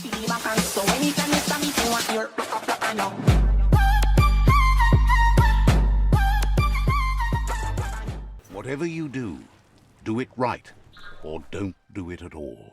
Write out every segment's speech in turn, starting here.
So anytime you stop me, you want your I know. Whatever you do it right, or don't do it at all.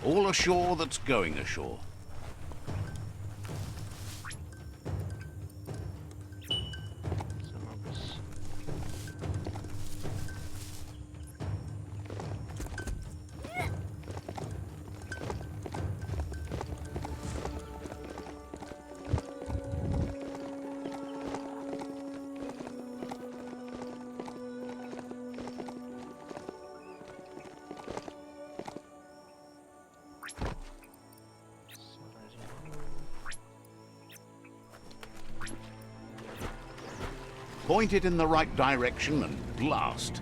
All ashore that's going ashore. Point it in the right direction and blast.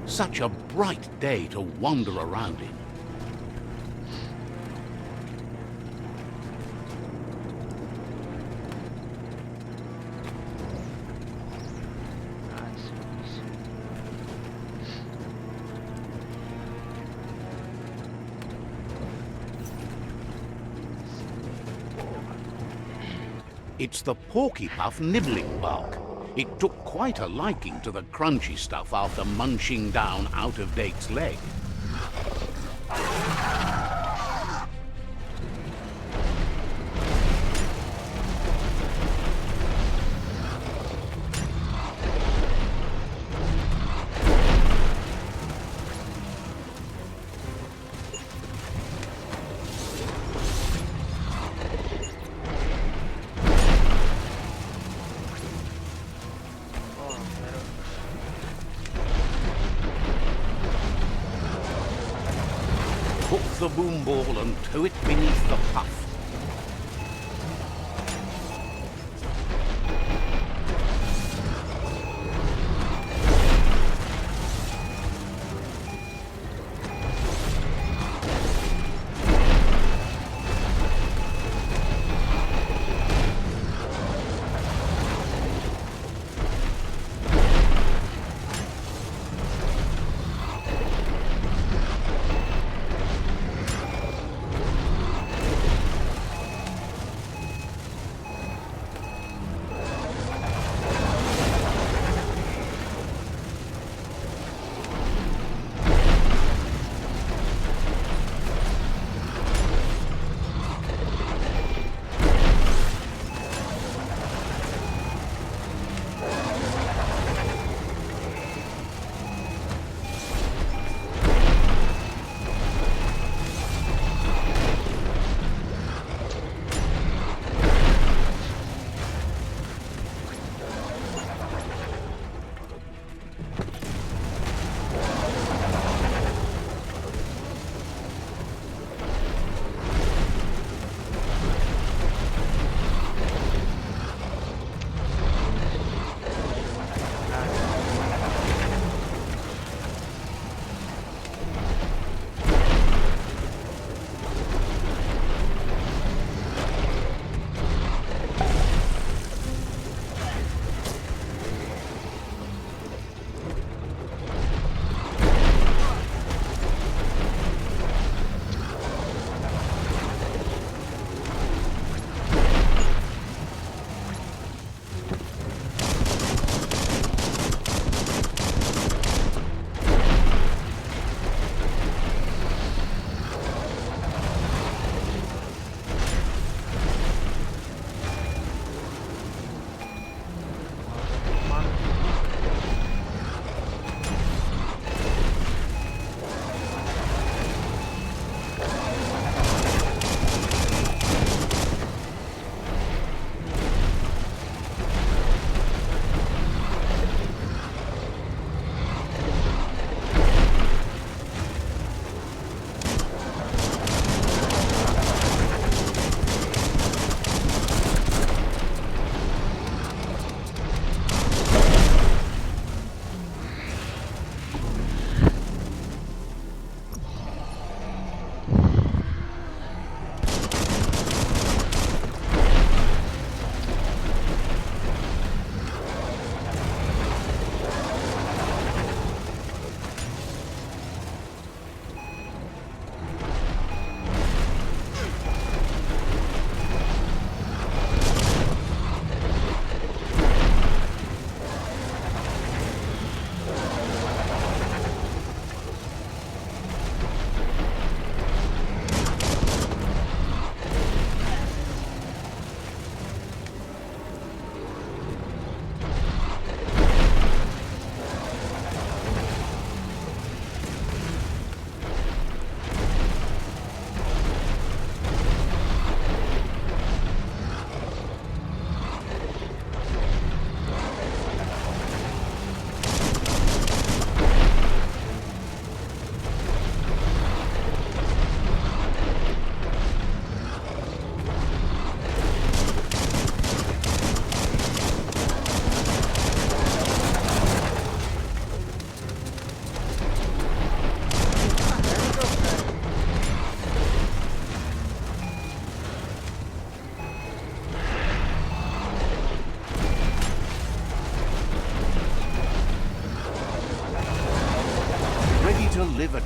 Such a bright day to wander around in. It's the porky puff nibbling bark. It took quite a liking to the crunchy stuff after munching down out-of-date's leg. Hook the boom ball and tow it beneath the puff.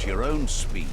at your own speed.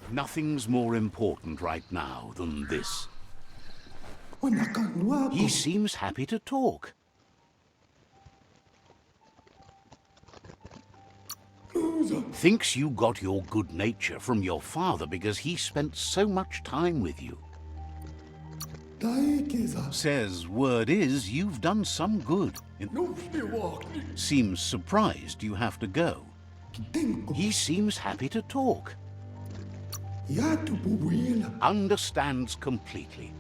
Nothing's more important right now than this. He seems happy to talk. Thinks you got your good nature from your father because he spent so much time with you. Says word is you've done some good. Seems surprised you have to go. He seems happy to talk. Understands completely.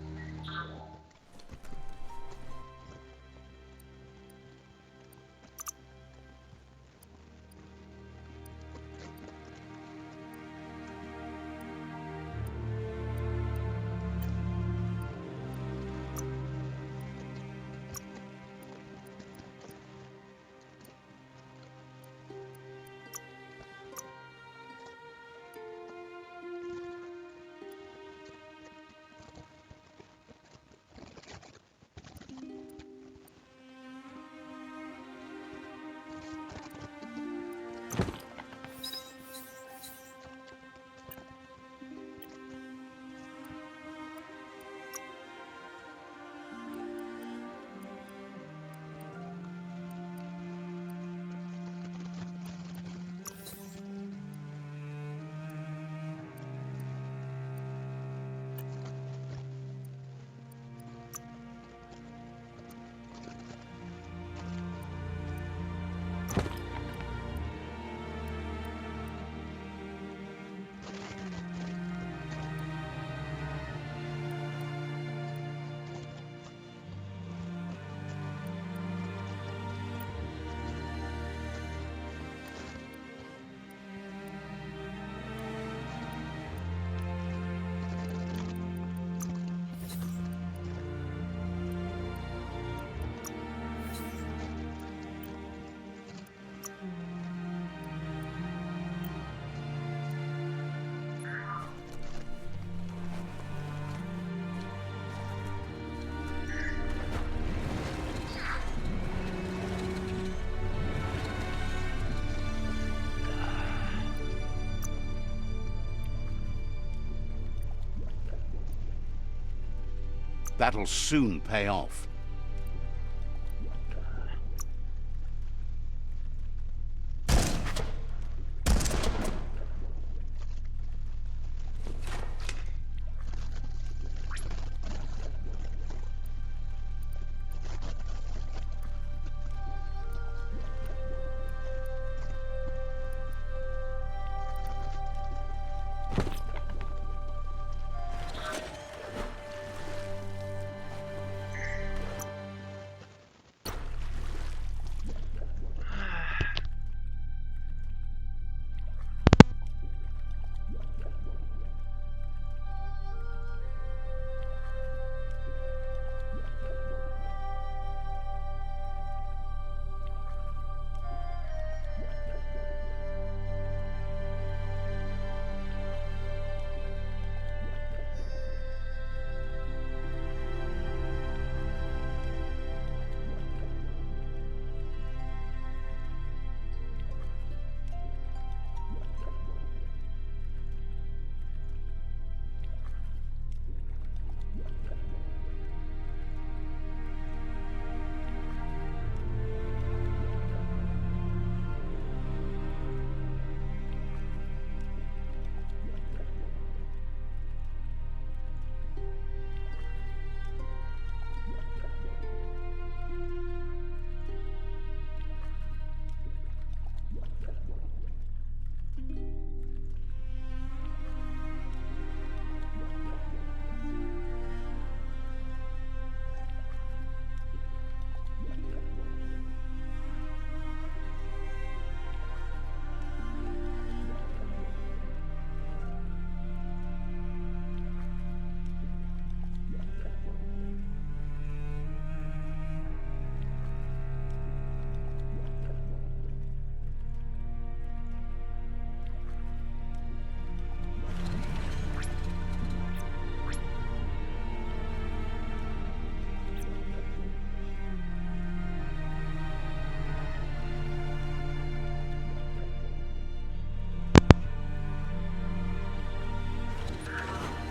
That'll soon pay off.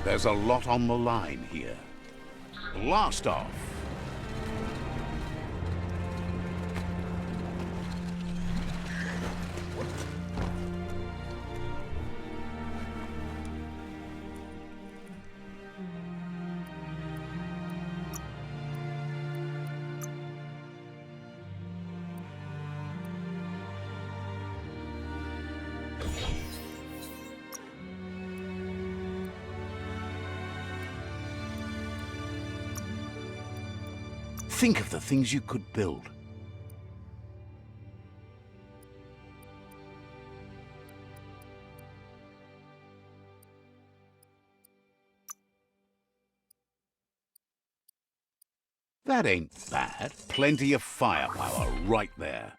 There's a lot on the line here. Blast off! Think of the things you could build. That ain't bad. Plenty of firepower right there.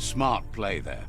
Smart play there.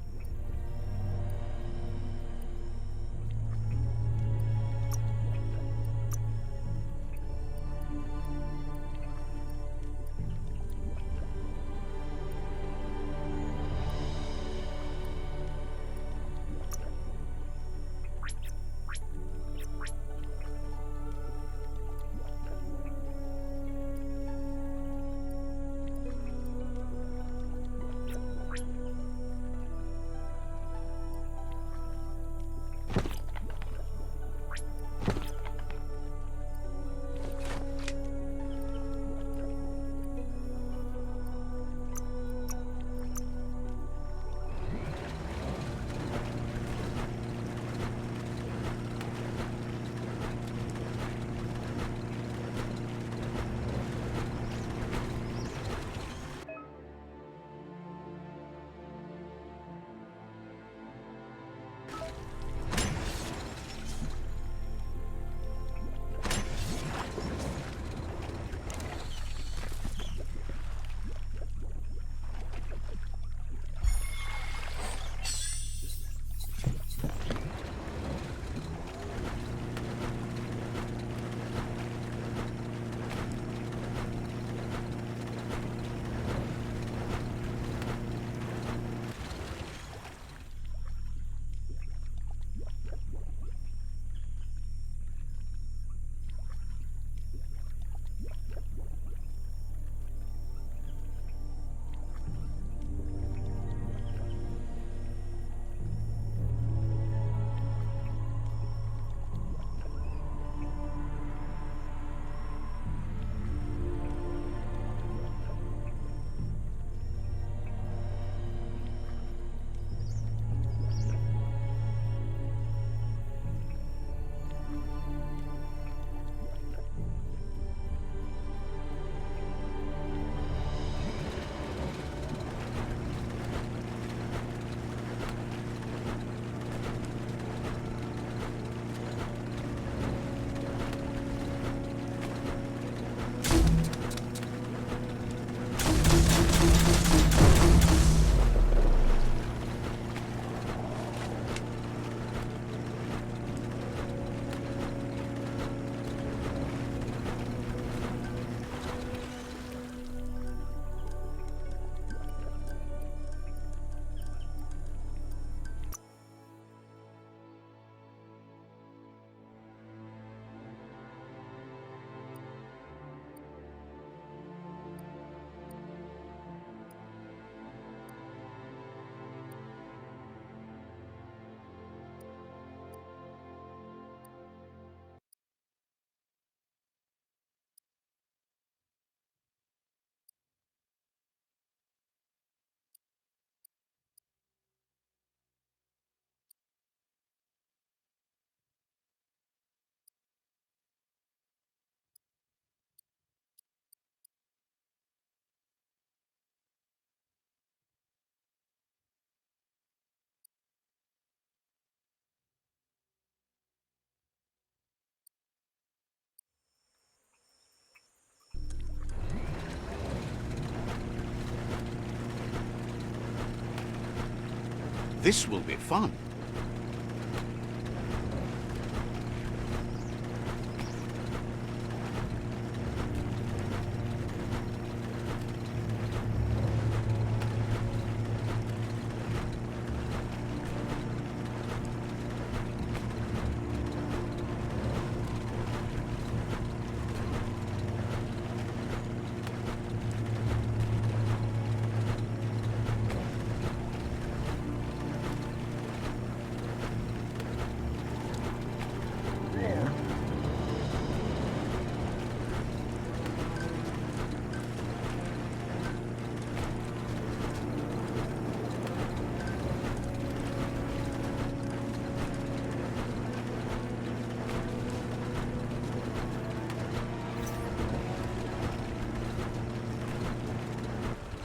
This will be fun.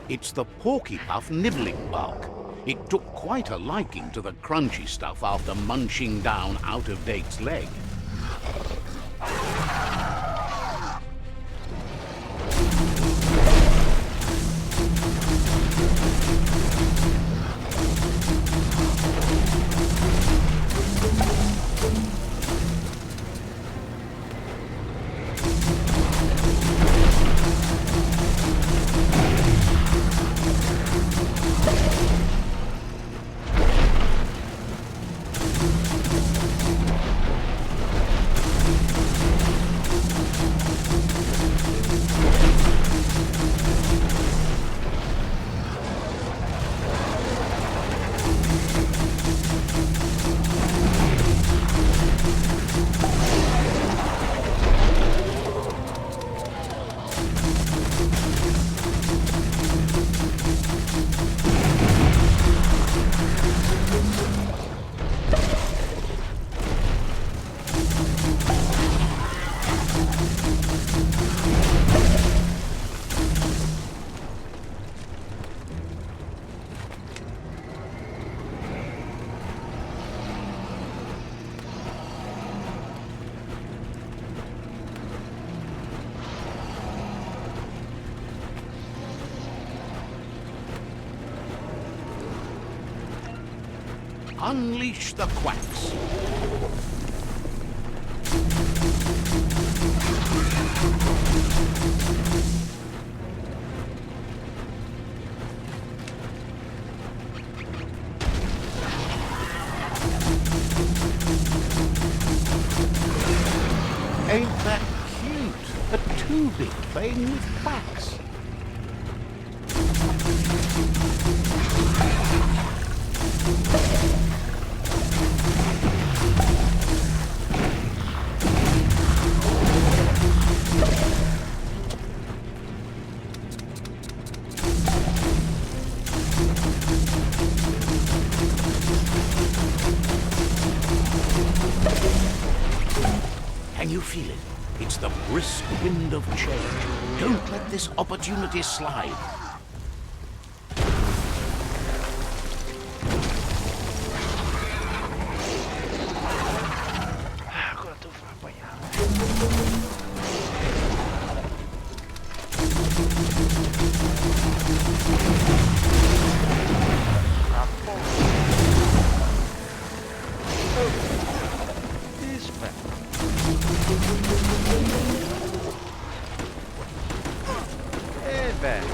It's the porky-puff nibbling bulk. It took quite a liking to the crunchy stuff after munching down out-of-date's leg. Unleash the quacks. Ain't that cute? A two-bit playing with quacks. Can you feel it? It's the brisk wind of change. Don't let this opportunity slide. Agora tu vai apanhar. Ah, porra. Isso, velho. Ei, velho.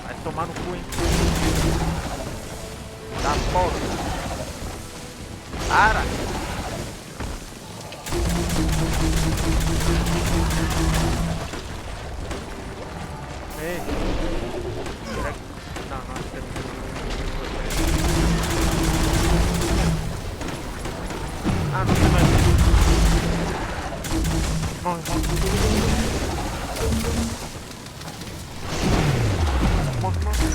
Vai tomar no cu, hein? Tá porra. Para! Ei! Será que... Não, não acho que é... Ah, não tem mais... Morre, morre! Morre, morre!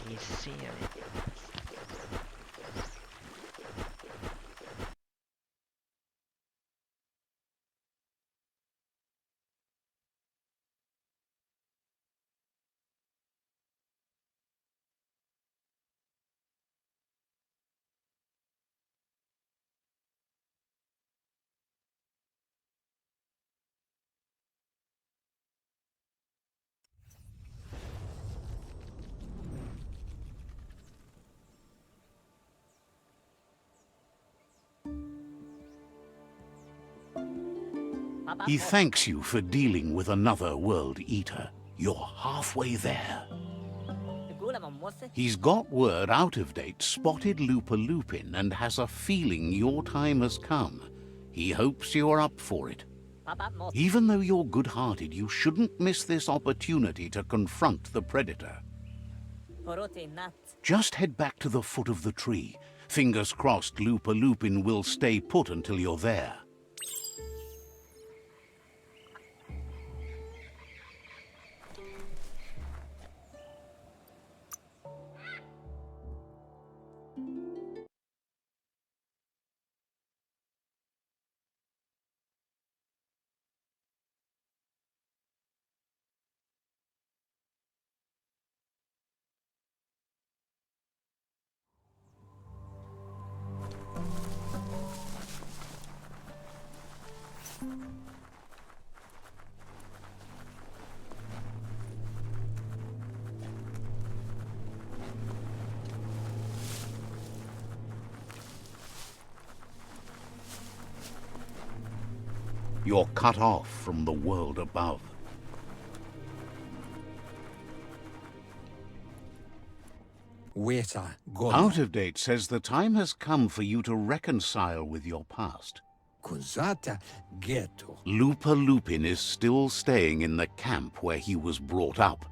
Inicia, né? He thanks you for dealing with another world eater. You're halfway there. He's got word Out of Date spotted Lupin and has a feeling your time has come. He hopes you're up for it. Even though you're good-hearted, you shouldn't miss this opportunity to confront the predator. Just head back to the foot of the tree. Fingers crossed Lupin will stay put until you're there. You're cut off from the world above. Waiter, go. Out of Date says the time has come for you to reconcile with your past. Cos'ata ghetto. Lupin is still staying in the camp where he was brought up.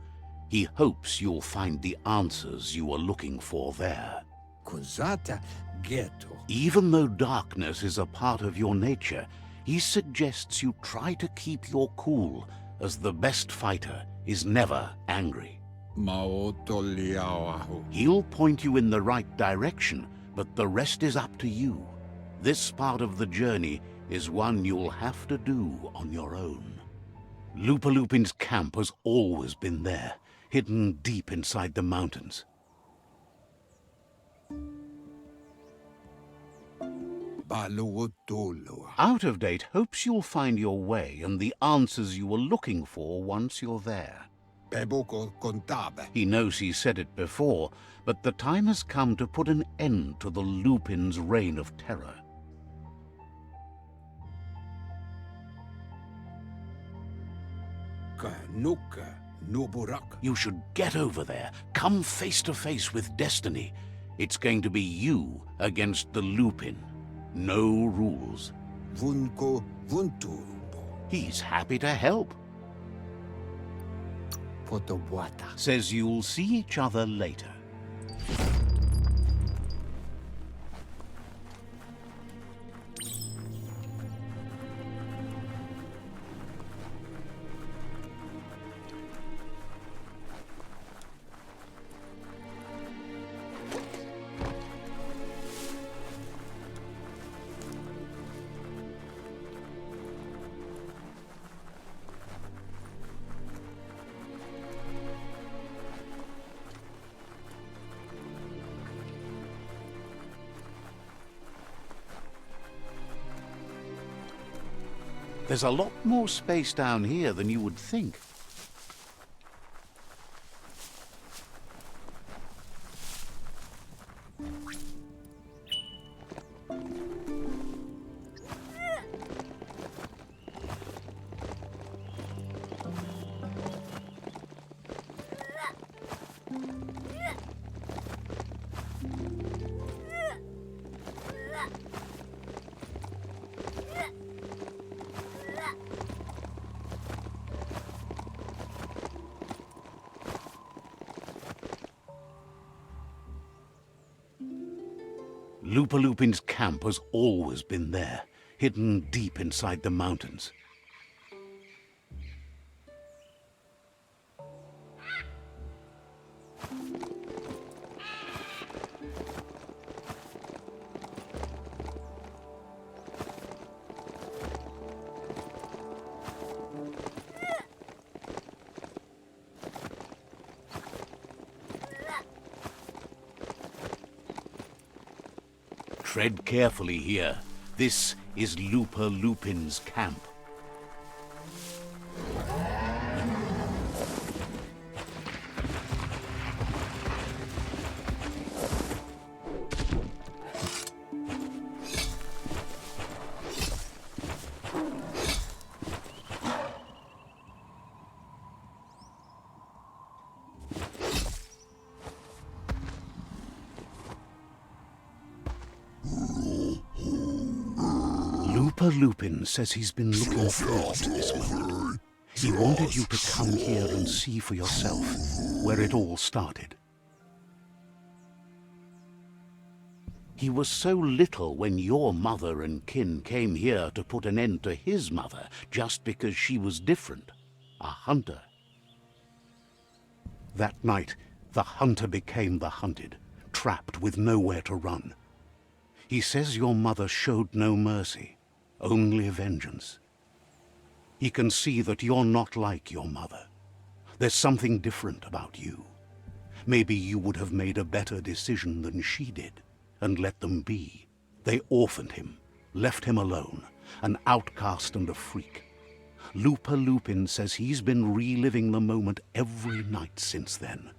He hopes you'll find the answers you are looking for there. Cos'ata ghetto. Even though darkness is a part of your nature, he suggests you try to keep your cool, as the best fighter is never angry. Maoto liawahu. He'll point you in the right direction, but the rest is up to you. This part of the journey is one you'll have to do on your own. Lupulupin's camp has always been there, hidden deep inside the mountains. Out of Date hopes you'll find your way and the answers you were looking for once you're there. He knows he said it before, but the time has come to put an end to the Lupin's reign of terror. You should get over there, come face to face with destiny. It's going to be you against the Lupin. No rules. He's happy to help. Says you'll see each other later. There's a lot more space down here than you would think. Lupulupin's camp has always been there, hidden deep inside the mountains. Tread carefully here. This is Lupulupin's camp. Lupin says he's been looking forward to this moment. He wanted you to come here and see for yourself where it all started. He was so little when your mother and kin came here to put an end to his mother just because she was different, a hunter. That night, the hunter became the hunted, trapped with nowhere to run. He says your mother showed no mercy. Only vengeance. He can see that you're not like your mother. There's something different about you. Maybe you would have made a better decision than she did, and let them be. They orphaned him, left him alone, an outcast and a freak. Lupin says he's been reliving the moment every night since then.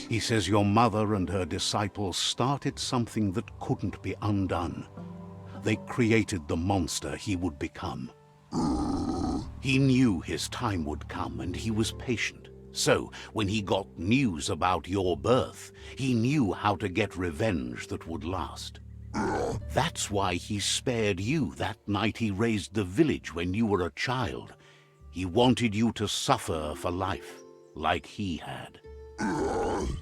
He says your mother and her disciples started something that couldn't be undone. They created the monster he would become. He knew his time would come and he was patient. So, when he got news about your birth, he knew how to get revenge that would last. That's why he spared you that night he raised the village when you were a child. He wanted you to suffer for life, like he had.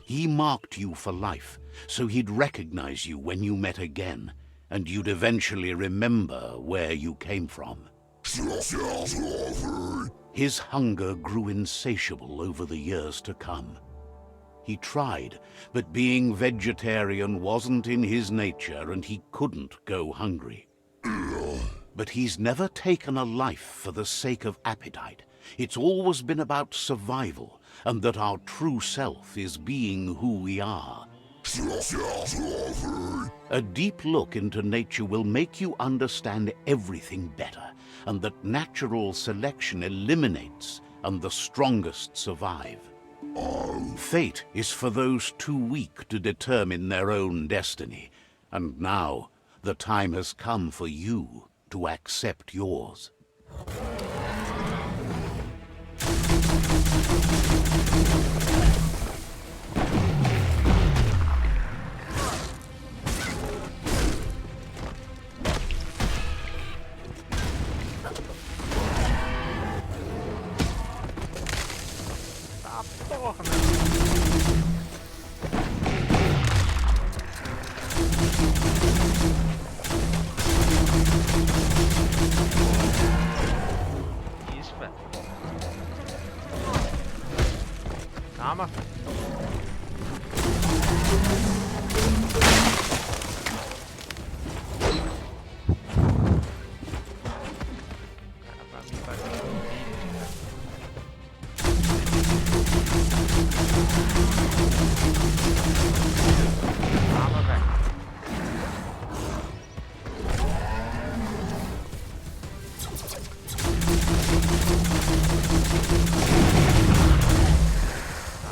He marked you for life, so he'd recognize you when you met again, and you'd eventually remember where you came from. His hunger grew insatiable over the years to come. He tried, but being vegetarian wasn't in his nature and he couldn't go hungry. But he's never taken a life for the sake of appetite. It's always been about survival, and that our true self is being who we are. A deep look into nature will make you understand everything better, and that natural selection eliminates, and the strongest survive. Fate is for those too weak to determine their own destiny, and now the time has come for you to accept yours. Porra, meu. Isso, velho. Calma. Cara, pra mim vai ser um vídeo. Calma, velho.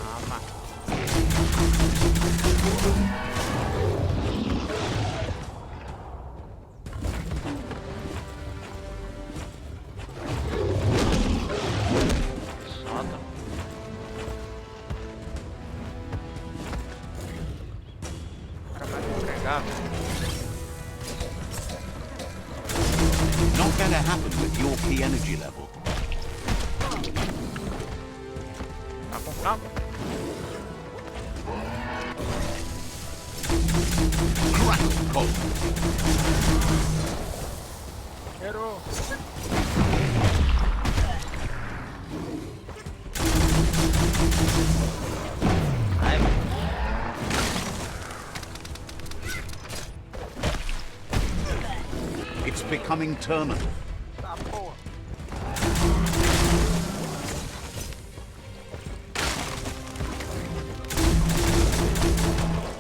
Calma. Solta. Acabar de entregar, velho. Not gonna happen with your key energy level. Tá com calma? Crackle cold. Errou. Ai, It's becoming terminal. tá porra.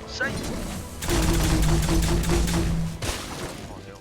Sai. Morreu.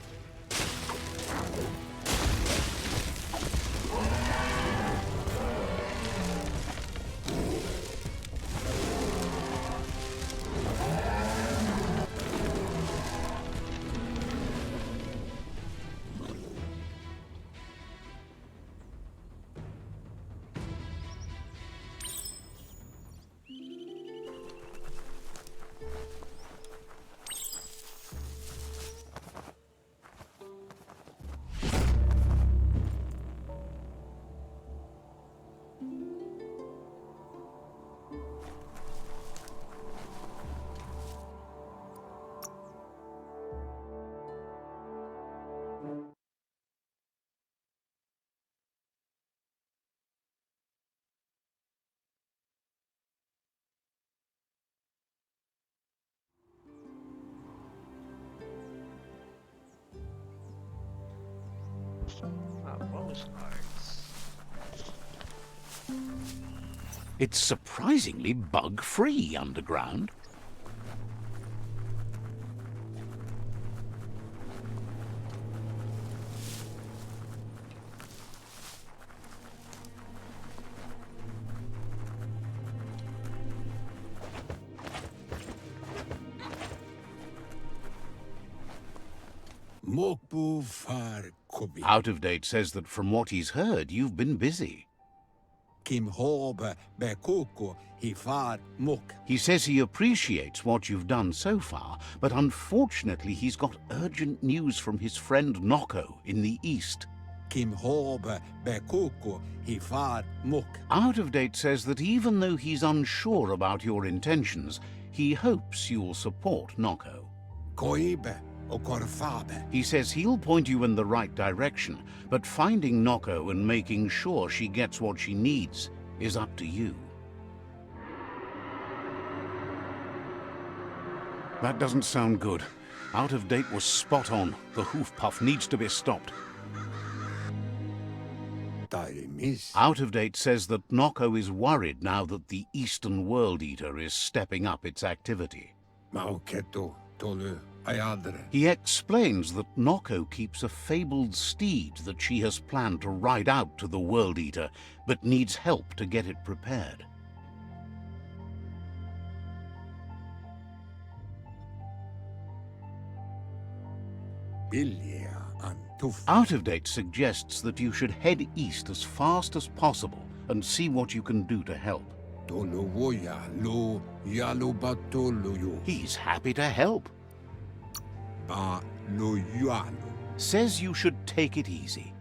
Ah, vamos nós. It's surprisingly bug-free underground. Mokbu far kobi. Out of Date says that from what he's heard, you've been busy. Kim hoba bekuko hi far mok. He says he appreciates what you've done so far, but unfortunately he's got urgent news from his friend Noko in the east. Kim hoba bekuko hi far mok. Out of Date says that even though he's unsure about your intentions, he hopes you'll support Noko. Koibe o corfabe. He says he'll point you in the right direction, but finding Noko and making sure she gets what she needs is up to you. That doesn't sound good. Out of Date was spot on. The hoof puff needs to be stopped. Out of Date says that Noko is worried now that the Eastern World Eater is stepping up its activity. He explains that Noko keeps a fabled steed that she has planned to ride out to the World Eater, but needs help to get it prepared. Out of Date suggests that you should head east as fast as possible and see what you can do to help. He's happy to help. Says you should take it easy.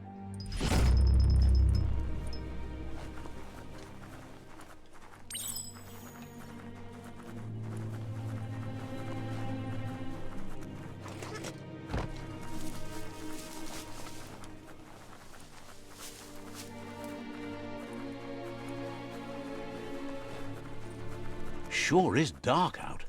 Sure is dark out.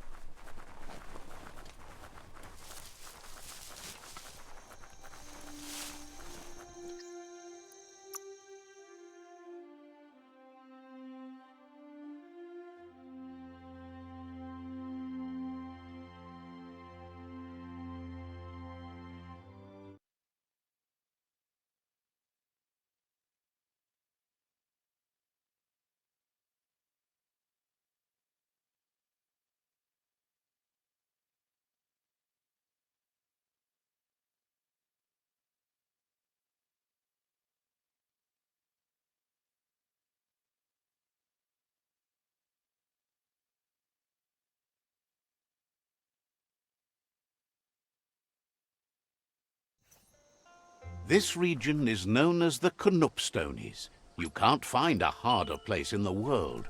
This region is known as the Canupstonies. You can't find a harder place in the world.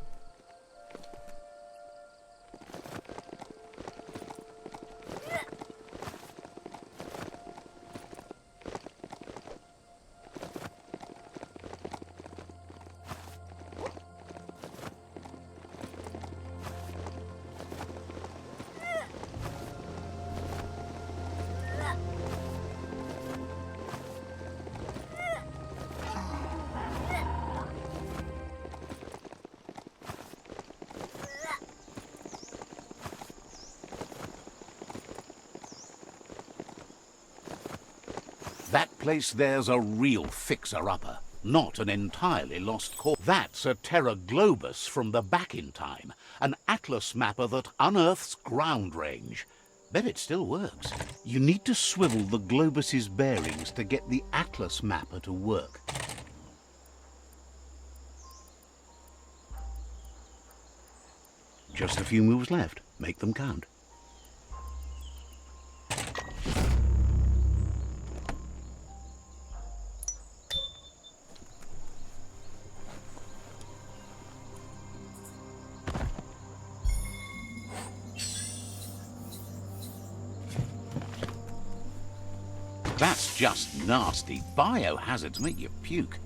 That place there's a real fixer-upper, not an entirely lost cause. That's a Terra Globus from the back in time, an atlas mapper that unearths ground range. Bet it still works. You need to swivel the Globus's bearings to get the atlas mapper to work. Just a few moves left. Make them count. That's just nasty. Biohazards make you puke.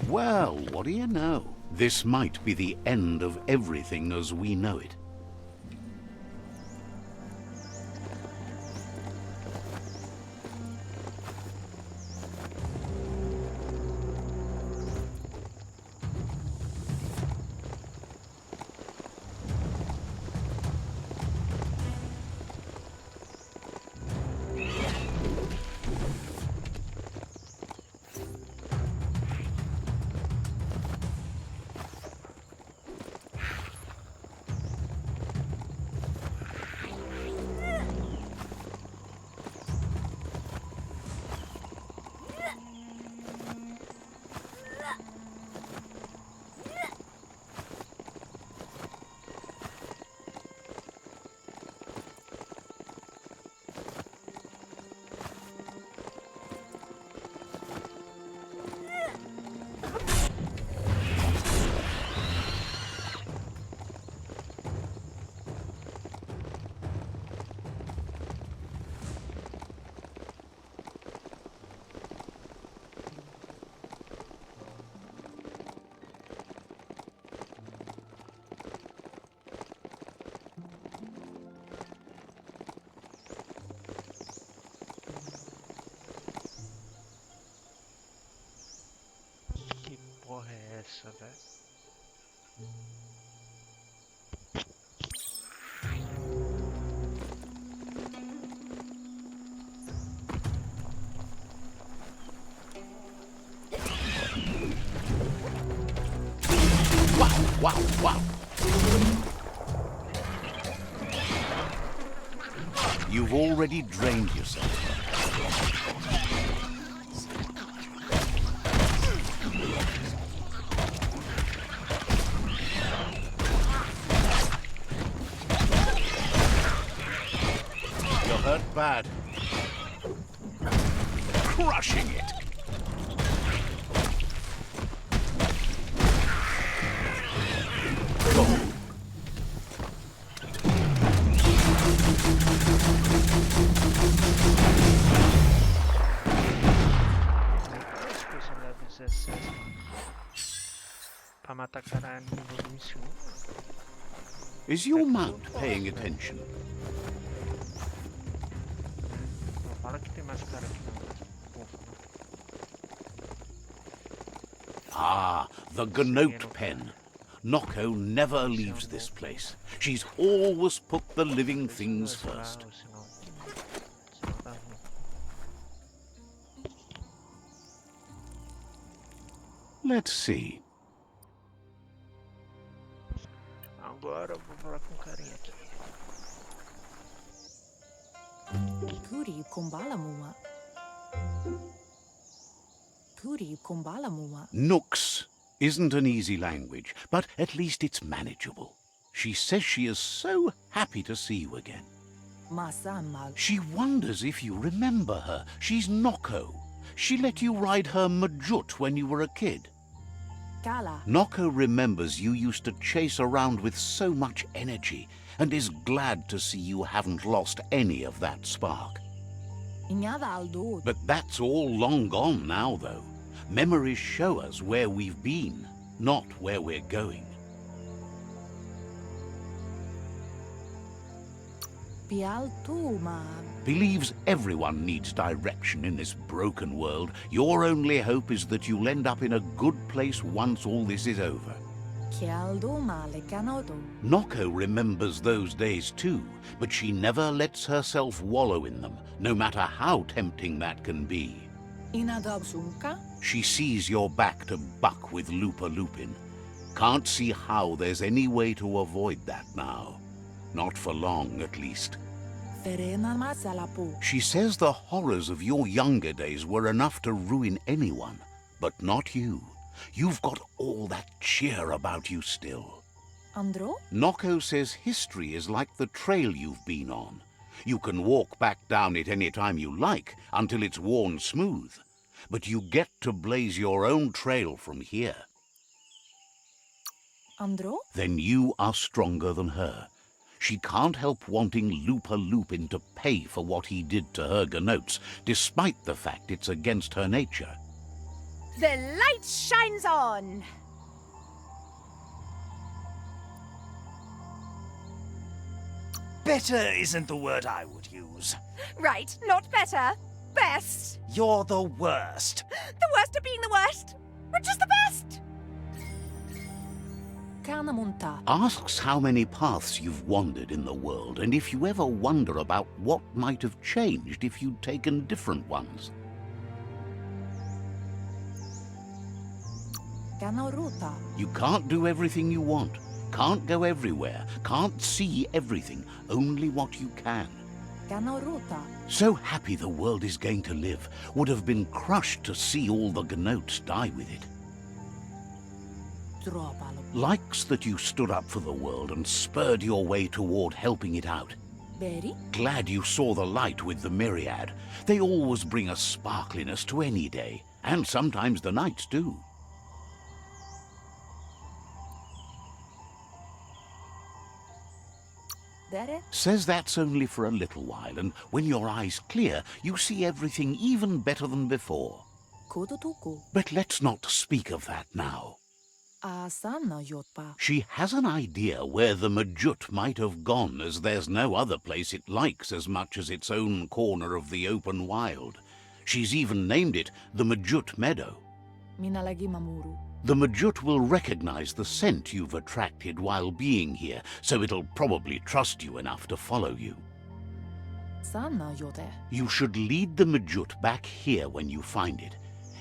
Well, what do you know? This might be the end of everything as we know it. adesso, beh. Wow, wow. You've already drained yourself. You're hurt bad. Crushing it. Scusa, la SS. Pra matar caralho nível 21. Is your mount paying attention? Não fala que tem mais cara aqui não. Ufa, não. Ah, the Gnote pen. Noko never leaves this place. She's always put the living things first. Senão tá ruim. Let's see. Agora eu vou falar com o carinha aqui. Puri kumbala mua. Puri kumbala mua. Nooks isn't an easy language, but at least it's manageable. She says she is so happy to see you again. Masama. She wonders if you remember her. She's Noko. She let you ride her Majut when you were a kid. Kala. Noko remembers you used to chase around with so much energy and is glad to see you haven't lost any of that spark. Inyada aldo. But that's all long gone now, though. Memories show us where we've been, not where we're going. Pial tu ma. Believes everyone needs direction in this broken world. Your only hope is that you'll end up in a good place once all this is over. Kialdo ma le canodo. Noko remembers those days too, but she never lets herself wallow in them, no matter how tempting that can be. Inadab sunka. She sees you're back to buck with Lupa Lupin. Can't see how there's any way to avoid that now. Not for long, at least. Verena masalapu. She says the horrors of your younger days were enough to ruin anyone, but not you. You've got all that cheer about you still. Andro? Noko says history is like the trail you've been on. You can walk back down it any time you like, until it's worn smooth. But you get to blaze your own trail from here. Andro? Then you are stronger than her. She can't help wanting Lupa Lupin to pay for what he did to her Gnotes, despite the fact it's against her nature. The light shines on! Better isn't the word I would use. Right, not better. Best. You're the worst. The worst of being the worst. We're just the best. Kanamunta. Asks how many paths you've wandered in the world, and if you ever wonder about what might have changed if you'd taken different ones. Kanoruta. You can't do everything you want, can't go everywhere, can't see everything, only what you can. Kanoruta. So happy the world is going to live, would have been crushed to see all the Gnotes die with it. Dropalo. Likes that you stood up for the world and spurred your way toward helping it out. Berry? Glad you saw the light with the myriad. They always bring a sparkliness to any day, and sometimes the nights too. Dere? Says that's only for a little while, and when your eyes clear, you see everything even better than before. Kodotuku. But let's not speak of that now. Asana yotpa. She has an idea where the Majut might have gone, as there's no other place it likes as much as its own corner of the open wild. She's even named it the Majut Meadow. Minalagi mamuru. The Majut will recognize the scent you've attracted while being here, so it'll probably trust you enough to follow you. Sanna jote. You should lead the Majut back here when you find it.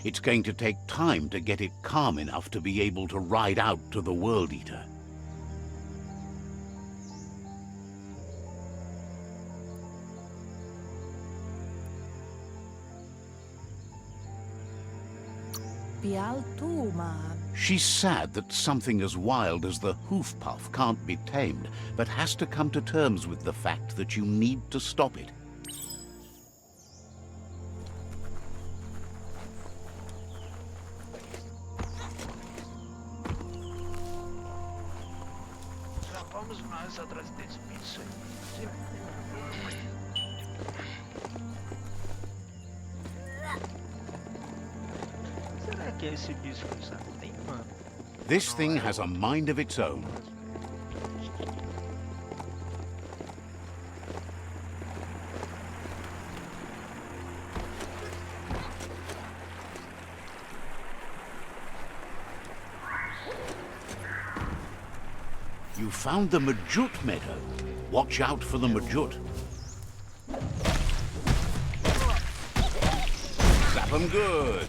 It's going to take time to get it calm enough to be able to ride out to the World Eater. Pial tu ma. She's sad that something as wild as the hoof puff can't be tamed, but has to come to terms with the fact that you need to stop it. Já vamos mais atrás desse bicho aí. Será que é esse bicho que já tem, mano? This thing has a mind of its own. You found the Majut meadow. Watch out for the Majut. Zap 'em good.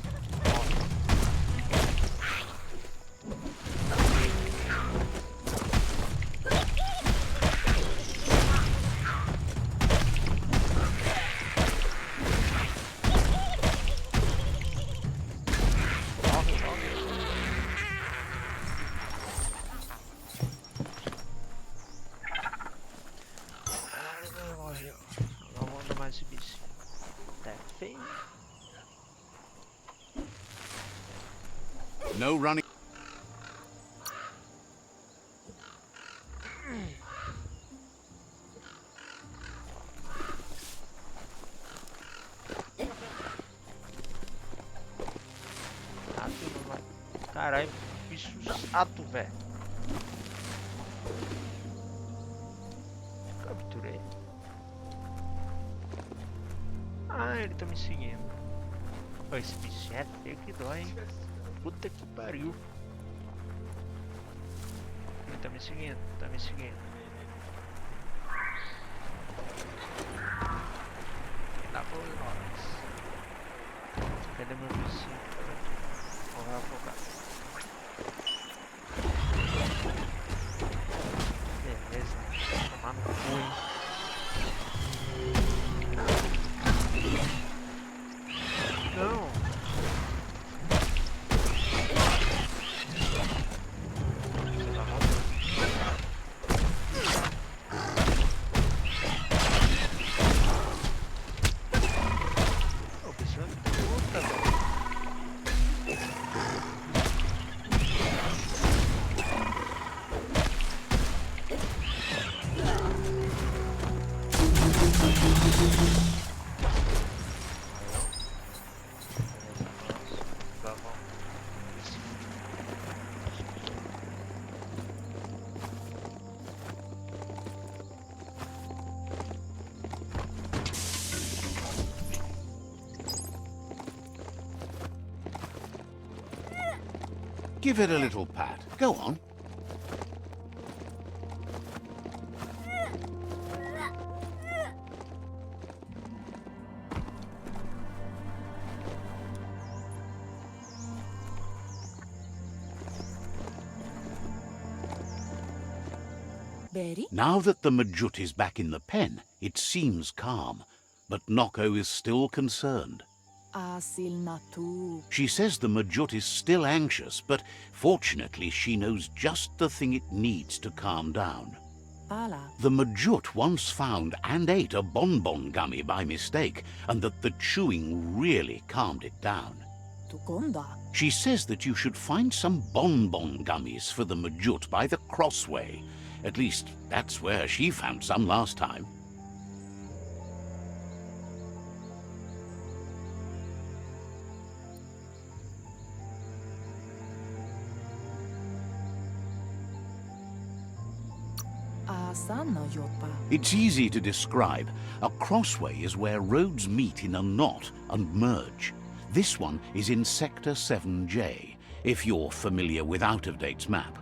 Morreu. Não vou andar mais esse bicho. Tá feio. No running. Caralho, bicho chato, velho. Capturei. Ah, ele tá me seguindo. Pô, esse bicho é feio que dói, hein? Puta que pariu. Ele tá me seguindo, tá me seguindo. Lá por nós. Cadê meu bichinho? Vamos lá focar. Beleza, tomar no cu, hein? Não. O bicho é puta, velho. Give it a little pat. Go on. Berry? Now that the Majut is back in the pen, it seems calm, but Noko is still concerned. Asil natu. She says the Majut is still anxious, but fortunately she knows just the thing it needs to calm down. Pala. The Majut once found and ate a bonbon gummy by mistake, and that the chewing really calmed it down. Tukonda. She says that you should find some bonbon gummies for the Majut by the crossway. At least, that's where she found some last time. Sanna JAPAH. It's easy to describe. A crossway is where roads meet in a knot and merge. This one is in Sector 7J. if you're familiar with Out-of-Date's map.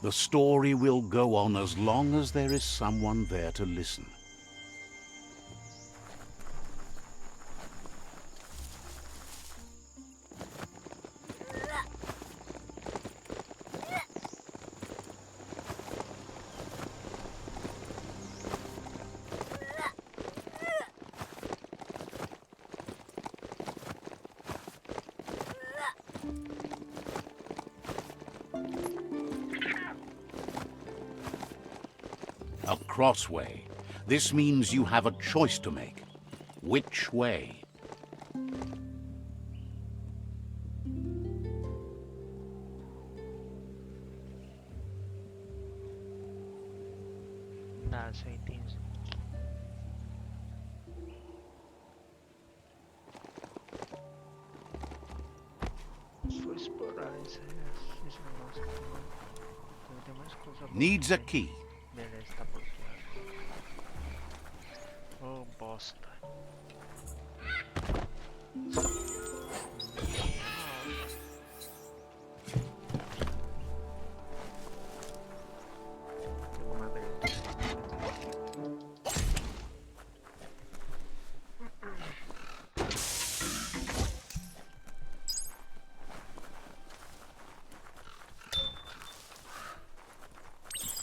The story will go on as long as there is someone there to listen. A crossway. This means you have a choice to make. Which way? Tá, já entendi. Vou explorar esse negócio aqui. Tem mais coisa boa. Needs a key. Beleza, tá bloqueado. Oh, bosta. Vamos abrir.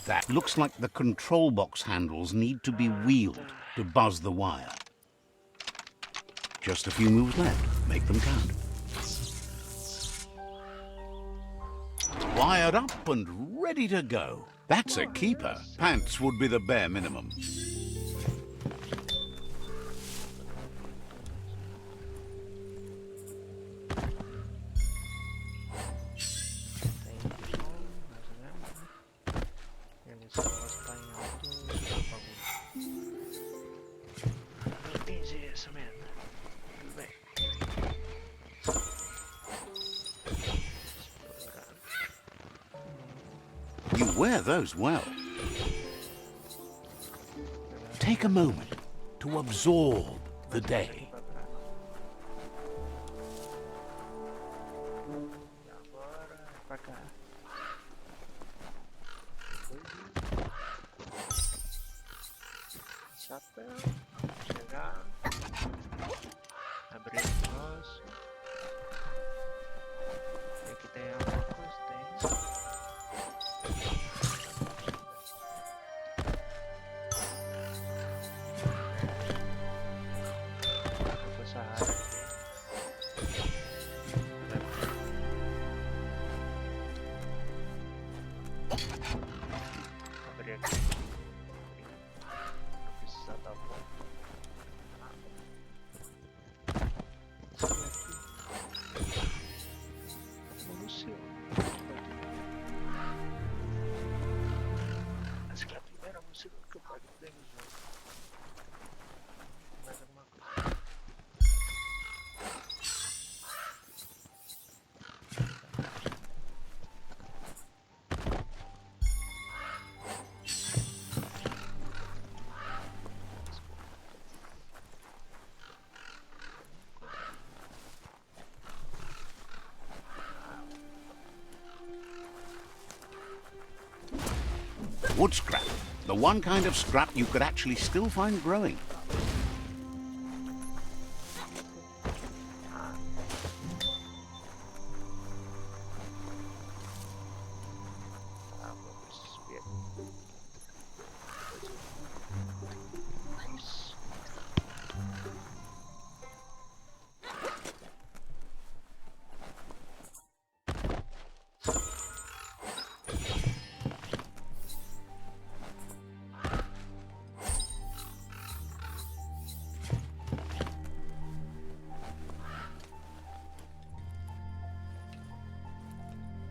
That looks like the control box handles need to be wheeled to buzz the wire. Just a few moves left. Make them count. Wired up and ready to go. That's a keeper. Pants would be the bare minimum. You wear those well. Take a moment to absorb the day. Chapéu, chegar, abrir o negócio. Aqui tem alguma coisa, tem. Coisa rara aqui. Abrir aqui. Não precisa dar volta. Wood scrap. The one kind of scrap you could actually still find growing.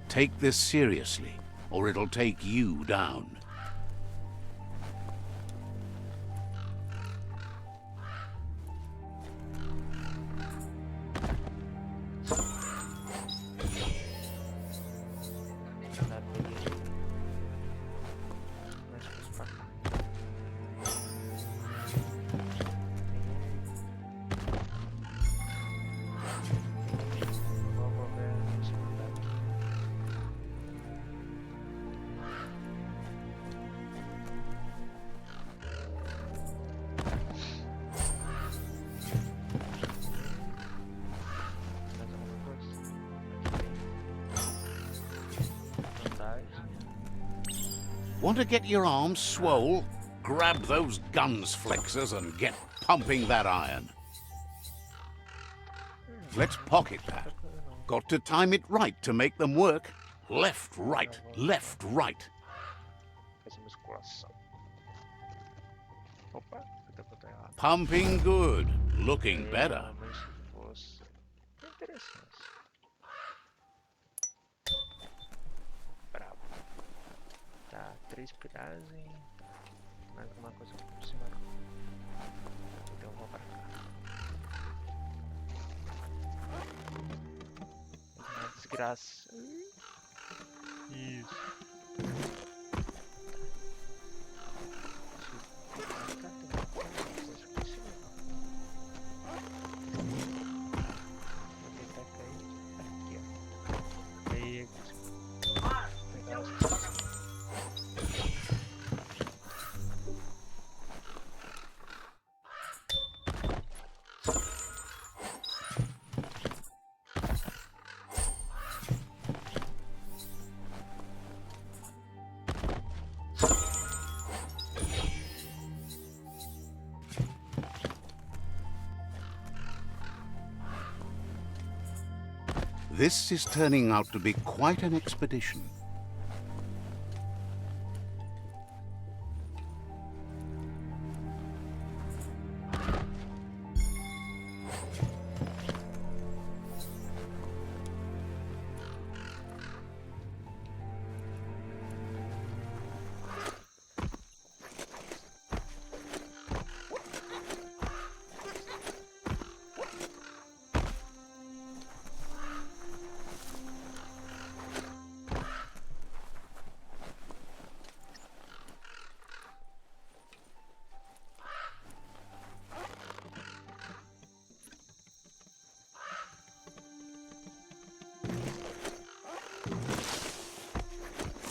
Take this seriously, or it'll take you down. Want to get your arms swole? Grab those guns flexors and get pumping that iron. Let's pocket that. Got to time it right to make them work. Left, right, left, right. Faz musculação. Opa, até botar errado. Pumping good. Looking better. Mas se fosse... Interessante. Bravo. Tá, 3 pilares e... mais alguma coisa por cima. Vou derrubar pra cá. Uma desgraça. Isso. This is turning out to be quite an expedition.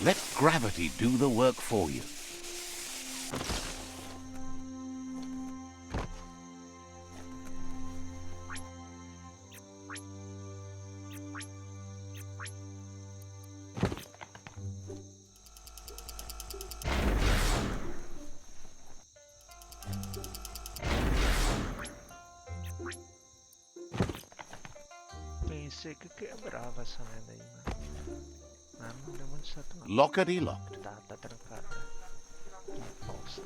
Let gravity do the work for you. Pensei que quebrava essa merda aí, mano. Ah, não deu muito certo não. Lockety locked. Tá trancada. Falsa.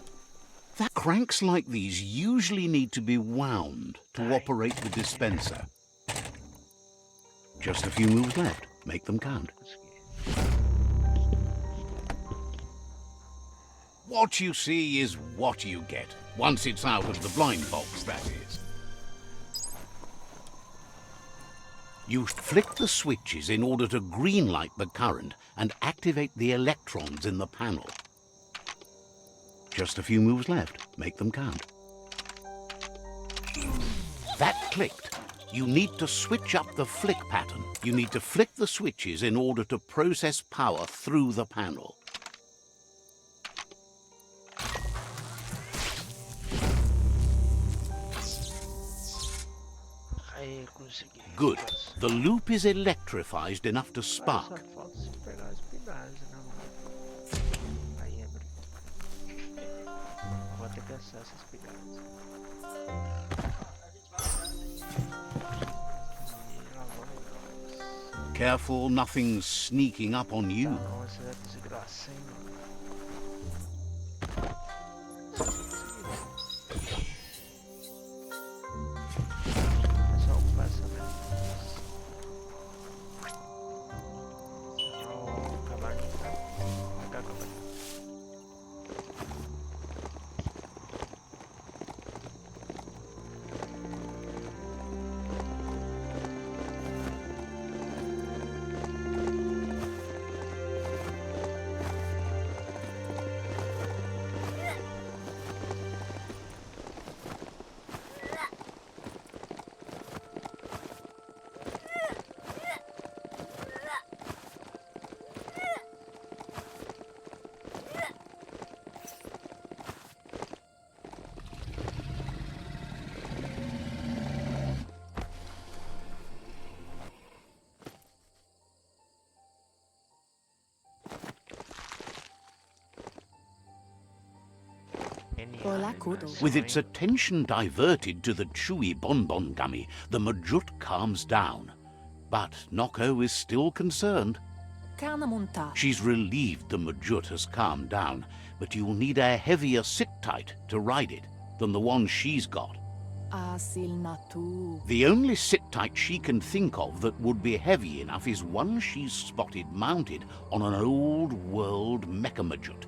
That cranks like these usually need to be wound to operate the dispenser. Just a few moves left. Make them count. What you see is what you get. Once it's out of the blind box, that is. You flick the switches in order to greenlight the current and activate the electrons in the panel. Just a few moves left. Make them count. That clicked. You need to switch up the flick pattern. You need to flick the switches in order to process power through the panel. consegui. Good. The loop is electrified enough to Só spark. falta se pegar as pilhas, né? Aí abre. Vou ter que acessar essas pilhas. Careful nothing's sneaking up on you. Nossa, é desgraça, hein, mano. É só ocupar essa merda. Vou acabar aqui, tá? Vou acabar aqui. Hola, kudo. With its attention diverted to the chewy bonbon gummy, the Majut calms down. But Noko is still concerned. Kanamunta. She's relieved the Majut has calmed down, but you'll need a heavier sit-tight to ride it than the one she's got. Asilnatu. The only sit-tight she can think of that would be heavy enough is one she's spotted mounted on an old-world mecha-Majut.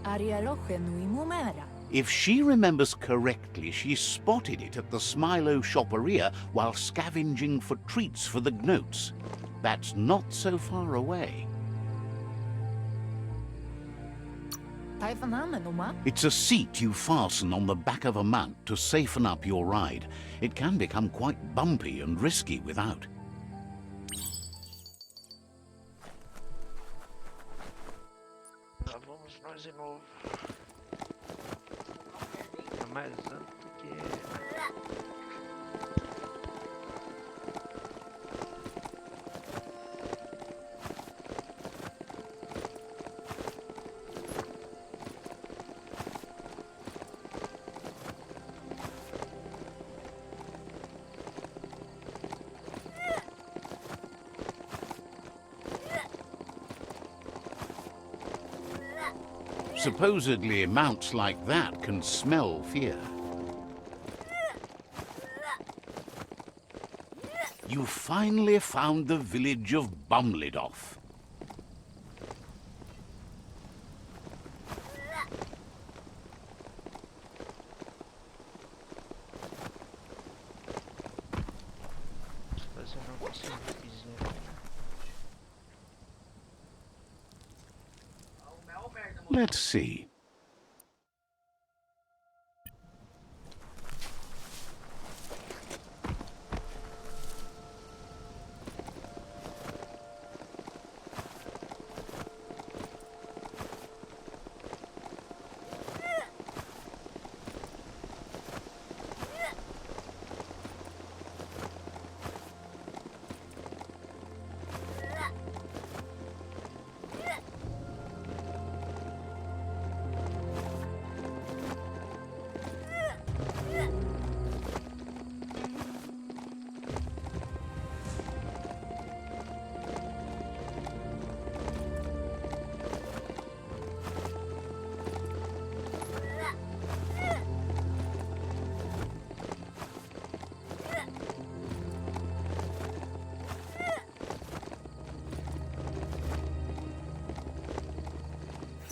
Ariaroche nui mumera. If she remembers correctly, she spotted it at the Smilo Shopperia while scavenging for treats for the Gnotes. That's not so far away. Taifanamenuma. It's a seat you fasten on the back of a mount to safeten up your ride. It can become quite bumpy and risky without. Lá vamos nós de novo. É mais alto que... Supposedly, mounts like that can smell fear. You finally found the village of Bumlidoff. Mas eu não consigo dizer. Let's see.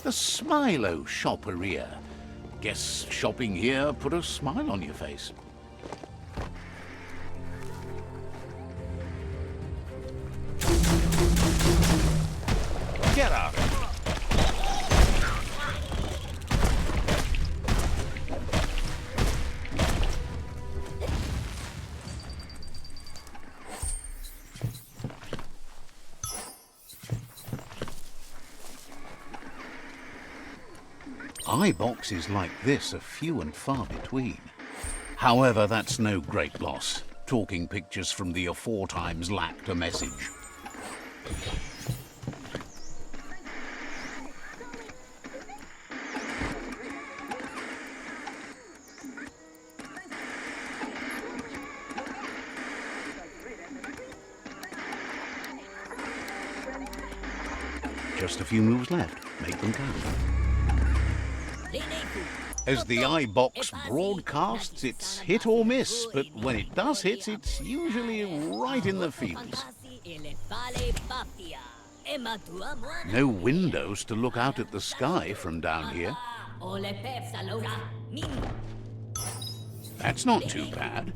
The Smilo Shopperia. Guess shopping here put a smile on your face. Get out! Boxes like this are few and far between. However, that's no great loss. Talking pictures from the aforetimes lacked a message. Just a few moves left. Make them count. As the iBox broadcasts, it's hit or miss, but when it does hit, it's usually right in the fields. No windows to look out at the sky from down here. That's not too bad.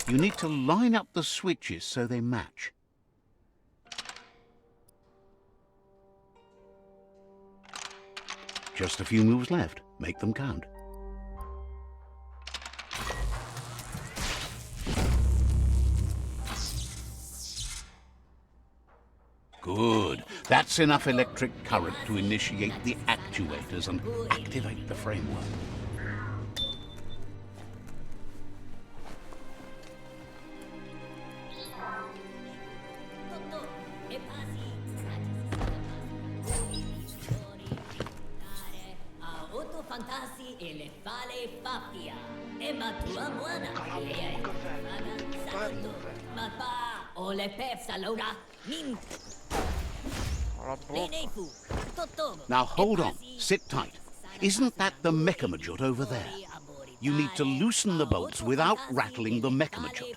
You need to line up the switches so they match. Just a few moves left. Make them count. Good. That's enough electric current to initiate the actuators and activate the framework. Now hold on, sit tight. Isn't that the Mechamajut over there? You need to loosen the bolts without rattling the Mechamajut.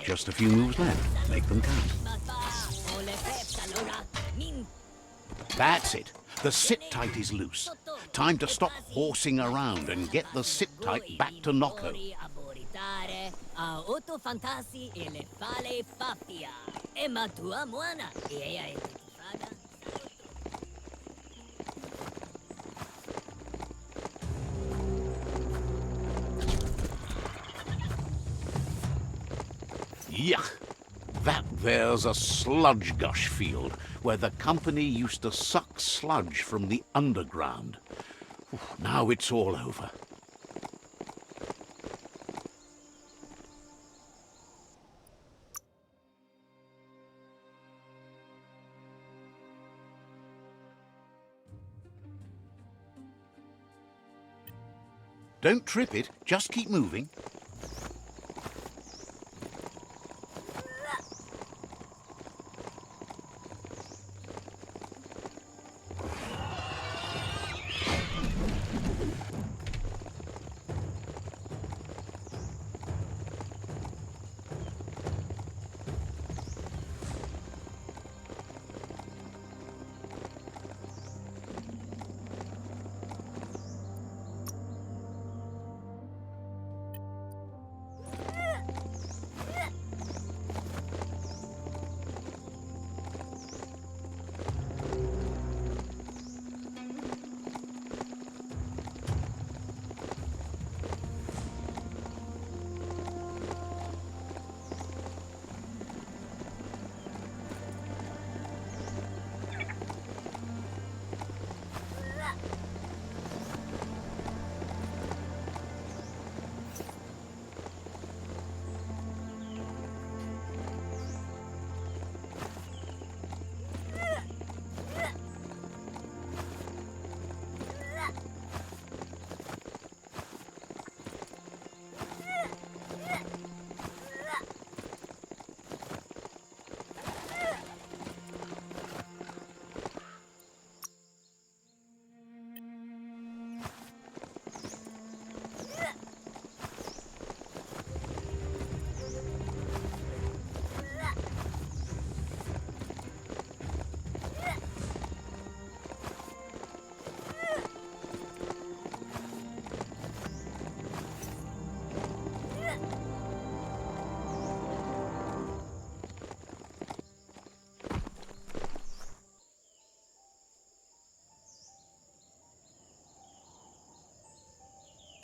Just a few moves left. Make them count. That's it. The sit-tight is loose. Time to stop horsing around and get the sit-tight back to Nocco. Yuck! That there's a sludge gush field where the company used to suck sludge from the underground. Now it's all over. Don't trip it, just keep moving.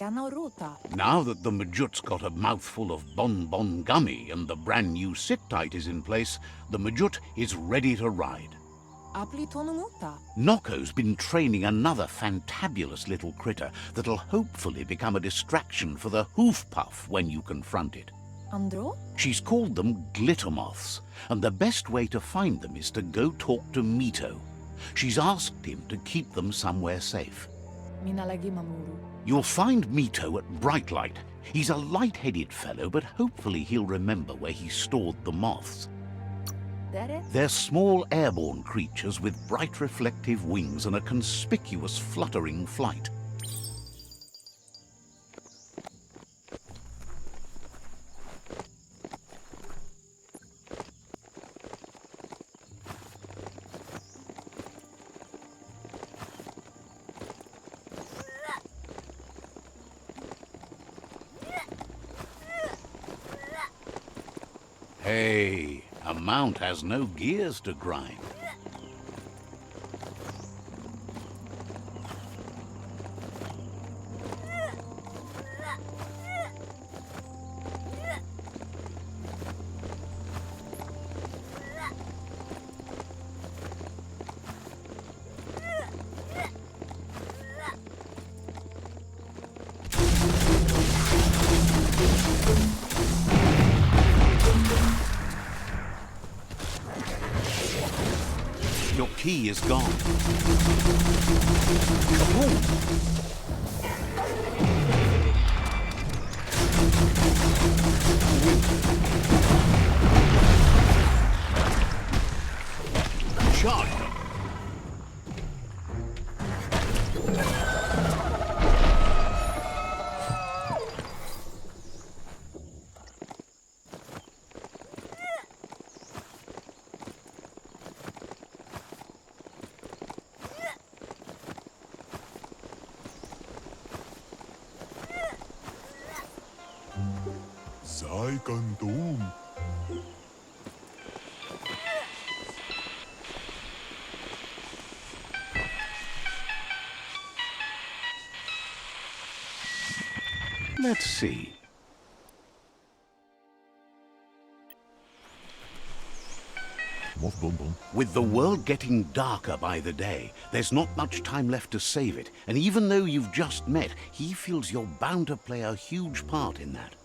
Kanaruta. Now that the Majut's got a mouthful of bonbon gummy and the brand new sit-tight is in place, the Majut is ready to ride. Aplitonumuta. Noko's been training another fantabulous little critter that'll hopefully become a distraction for the hoof puff when you confront it. Andro? She's called them glitter moths, and the best way to find them is to go talk to Mito. She's asked him to keep them somewhere safe. Minalagi Mamuru. You'll find Mito at Brightlight. He's a light-headed fellow, but hopefully he'll remember where he stored the moths. Dere? They're small airborne creatures with bright reflective wings and a conspicuous fluttering flight. Hey, a mount has no gears to grind. Your key is gone. Kaboom! Charge them! Sai Kandum. Let's see. With the world getting darker by the day, there's not much time left to save it. And even though you've just met, he feels you're bound to play a huge part in that.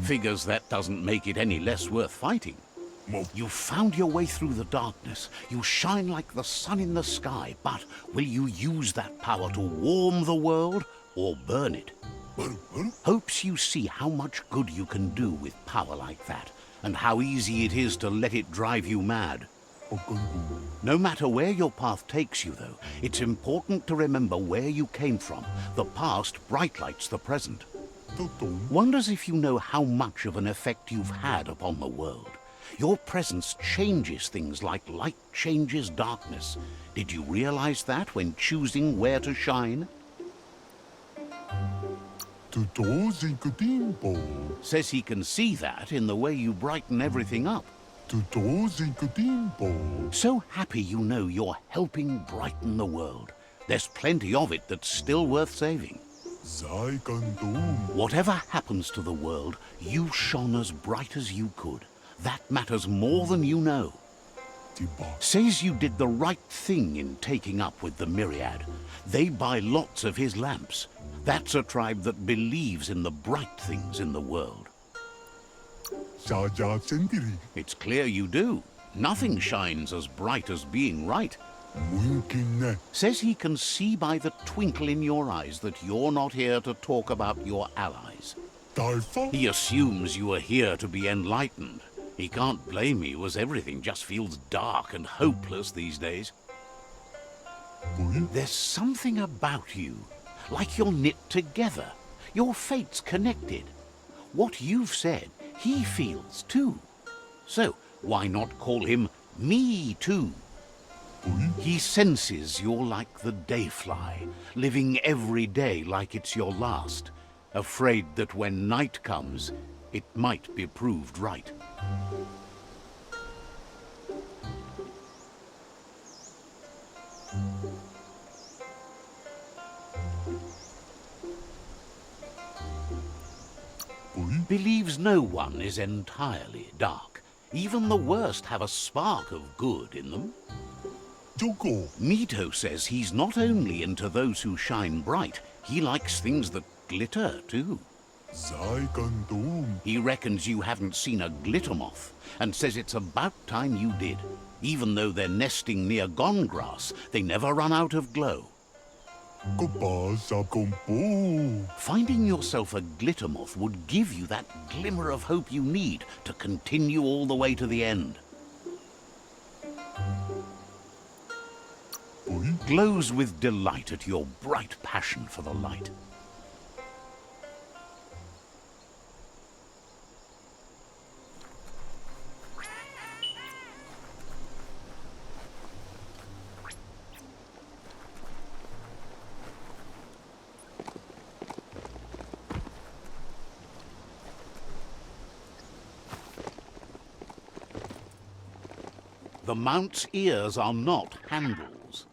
Figures that doesn't make it any less worth fighting. You've found your way through the darkness. You shine like the sun in the sky, but will you use that power to warm the world or burn it? Hopes you see how much good you can do with power like that, and how easy it is to let it drive you mad. No matter where your path takes you, though, it's important to remember where you came from. The past brightlights the present. Wonders if you know how much of an effect you've had upon the world. Your presence changes things like light changes darkness. Did you realize that when choosing where to shine? Says he can see that in the way you brighten everything up. So happy you know you're helping brighten the world. There's plenty of it that's still worth saving. Whatever happens to the world, you shone as bright as you could. That matters more than you know. Says you did the right thing in taking up with the Myriad. They buy lots of his lamps. That's a tribe that believes in the bright things in the world. It's clear you do. Nothing shines as bright as being right. Says he can see by the twinkle in your eyes that you're not here to talk about your allies. He assumes you are here to be enlightened. He can't blame you, as everything just feels dark and hopeless these days. There's something about you, like you're knit together. Your fate's connected. What you've said, he feels too. So why not call him Me Too? He senses you're like the dayfly, living every day like it's your last, afraid that when night comes, it might be proved right. Believes no one is entirely dark. Even the worst have a spark of good in them. Mito says he's not only into those who shine bright, he likes things that glitter too. He reckons you haven't seen a glitter moth, and says it's about time you did. Even though they're nesting near gone grass, they never run out of glow. Finding yourself a glitter moth would give you that glimmer of hope you need to continue all the way to the end. Glows with delight at your bright passion for the light. The mount's ears are not handles.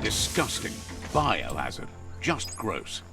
Disgusting. Biohazard. Just gross.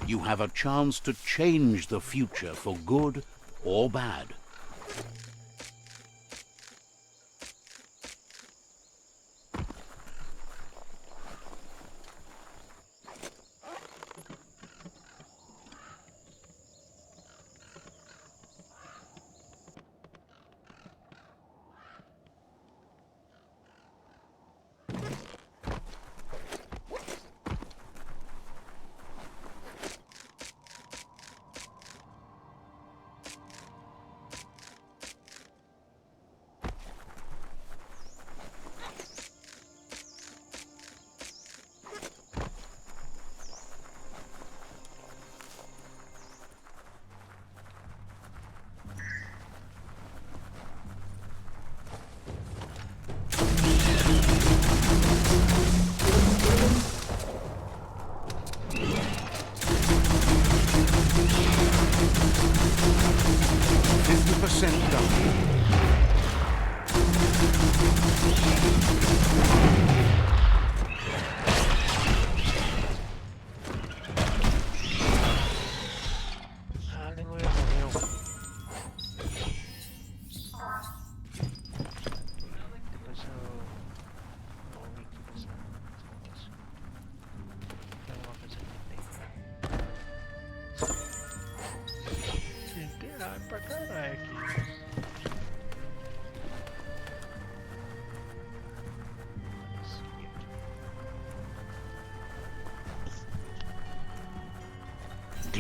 You have a chance to change the future for good or bad.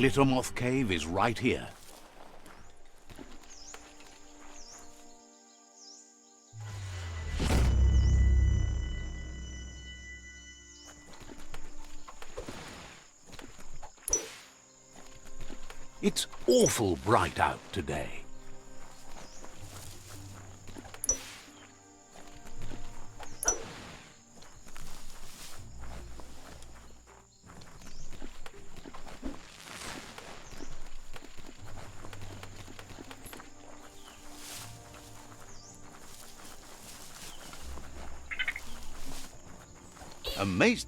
Glittermoth Cave is right here. It's awful bright out today. Amazed.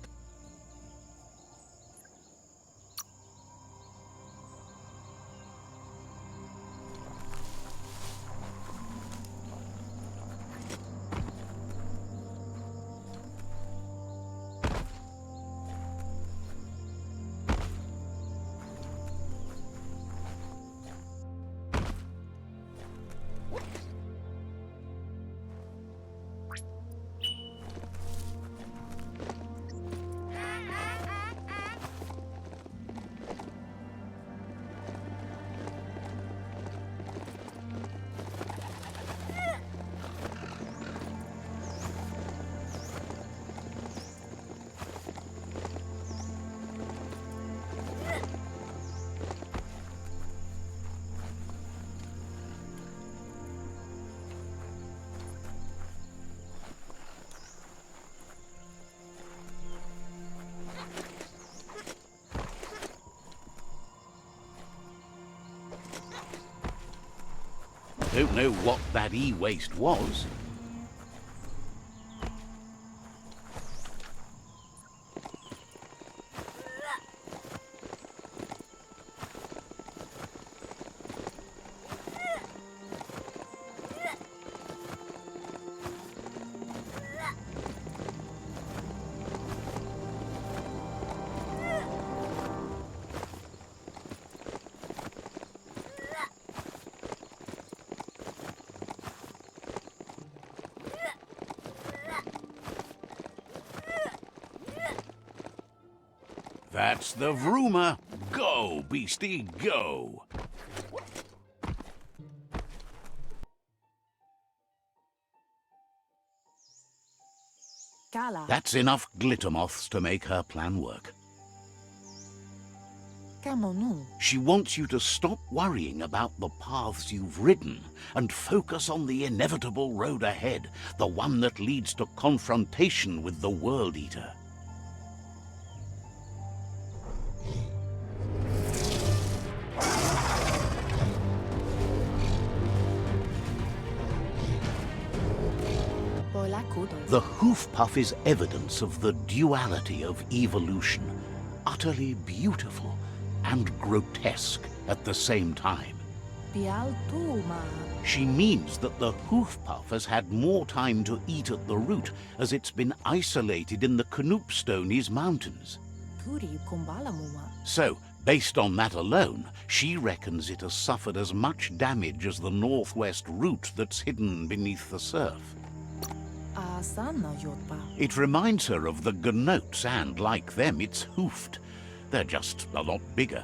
Don't know what that e-waste was. That's the vroomer. Go, beastie, go. Kala. That's enough glitter moths to make her plan work. Kamonu. She wants you to stop worrying about the paths you've ridden and focus on the inevitable road ahead, the one that leads to confrontation with the World Eater. The hoof puff is evidence of the duality of evolution, utterly beautiful and grotesque at the same time. Pialtuma. She means that the hoof puff has had more time to eat at the root as it's been isolated in the Knoopstonies mountains. Turi kumbalamuma. So, based on that alone, she reckons it has suffered as much damage as the northwest root that's hidden beneath the surf. Asana yotpa. It reminds her of the gnotes and, like them, it's hoofed. They're just a lot bigger.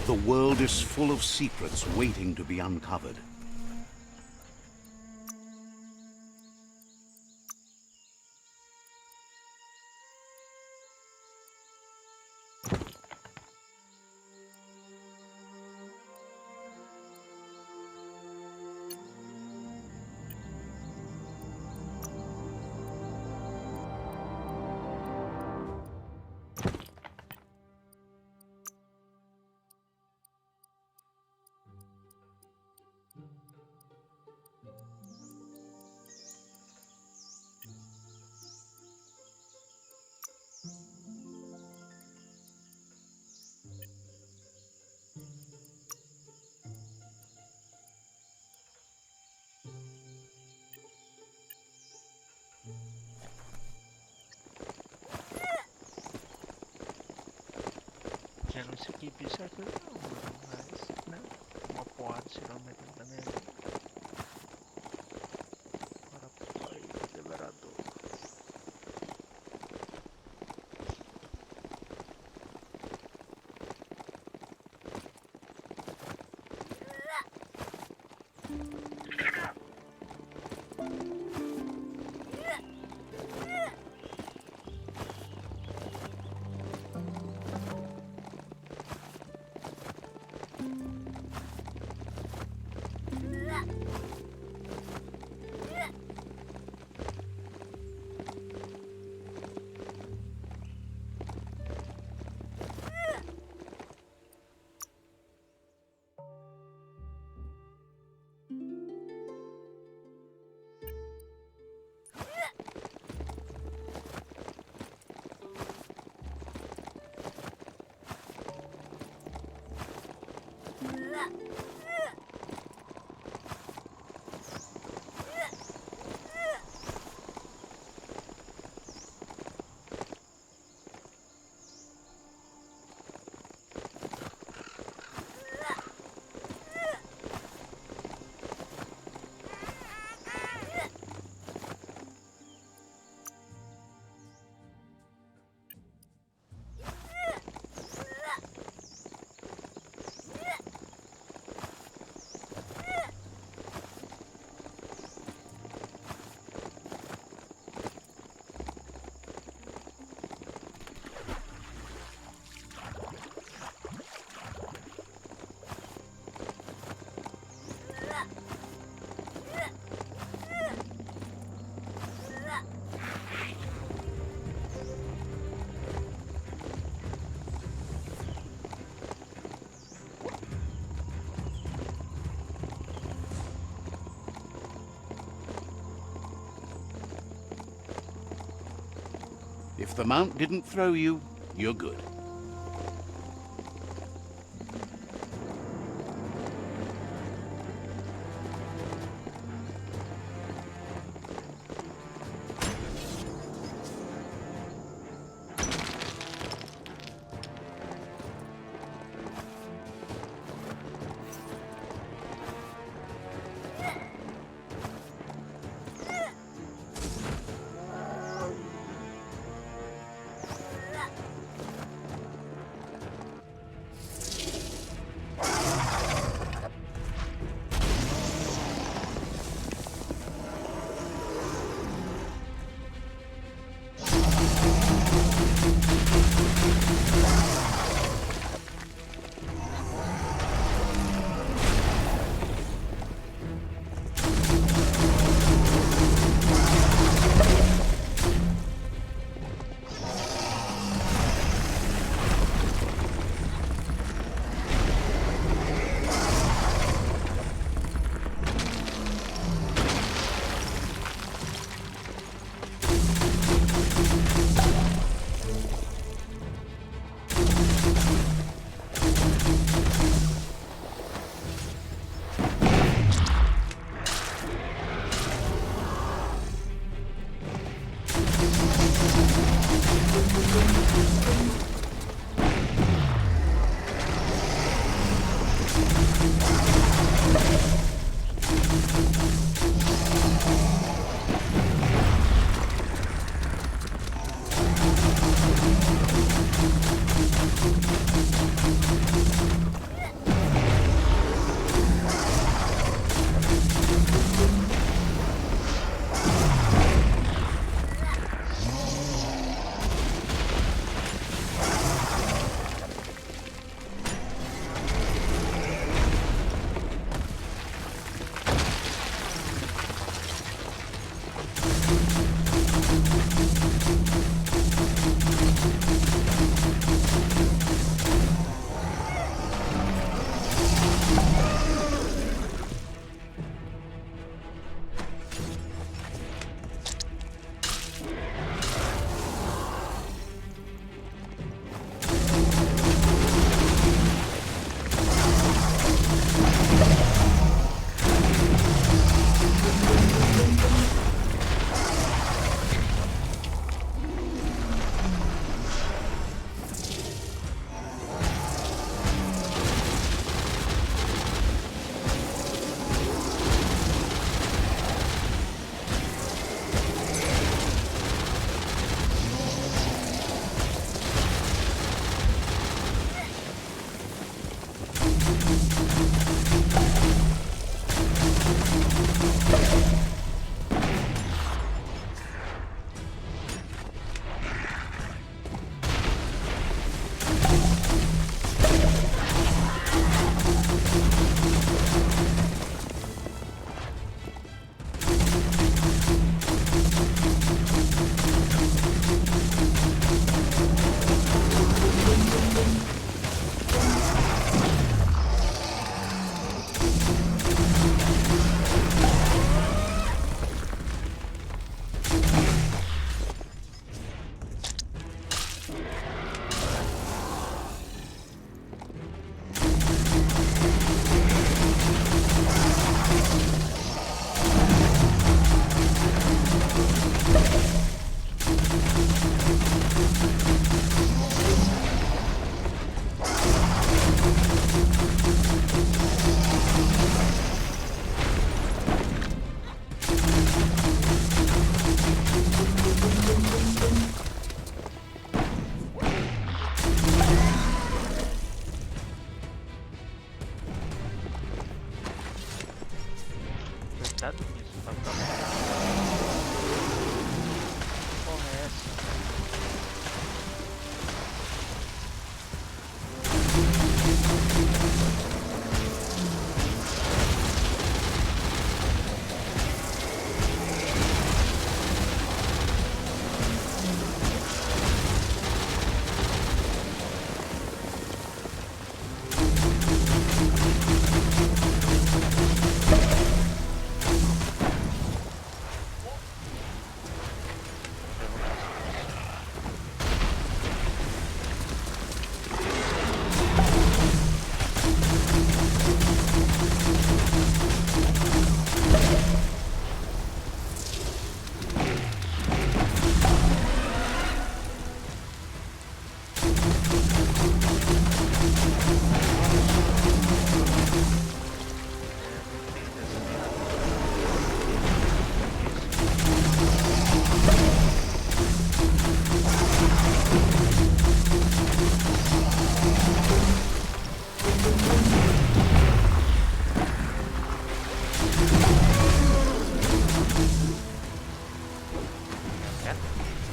The world is full of secrets waiting to be uncovered. Quero isso aqui, bicho, é coisa não, mano. Mas, né? Uma porrada geralmente não dá mesmo. Bora pro pai do liberador. If the mount didn't throw you, you're good.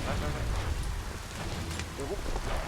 Vai, vai, vai. Derruba.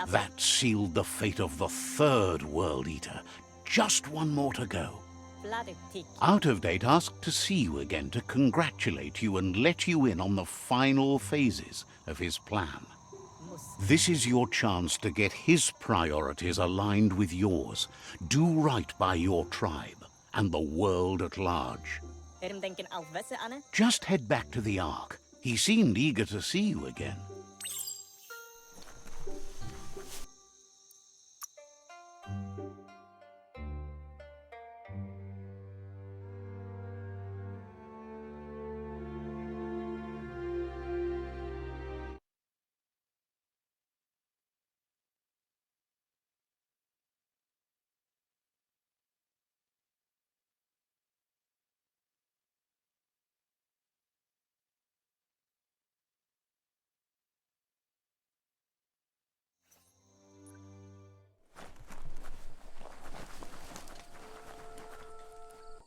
That sealed the fate of the third World Eater. Just one more to go. Out of Date asked to see you again to congratulate you and let you in on the final phases of his plan. This is your chance to get his priorities aligned with yours. Do right by your tribe and the world at large. Just head back to the Ark. He seemed eager to see you again.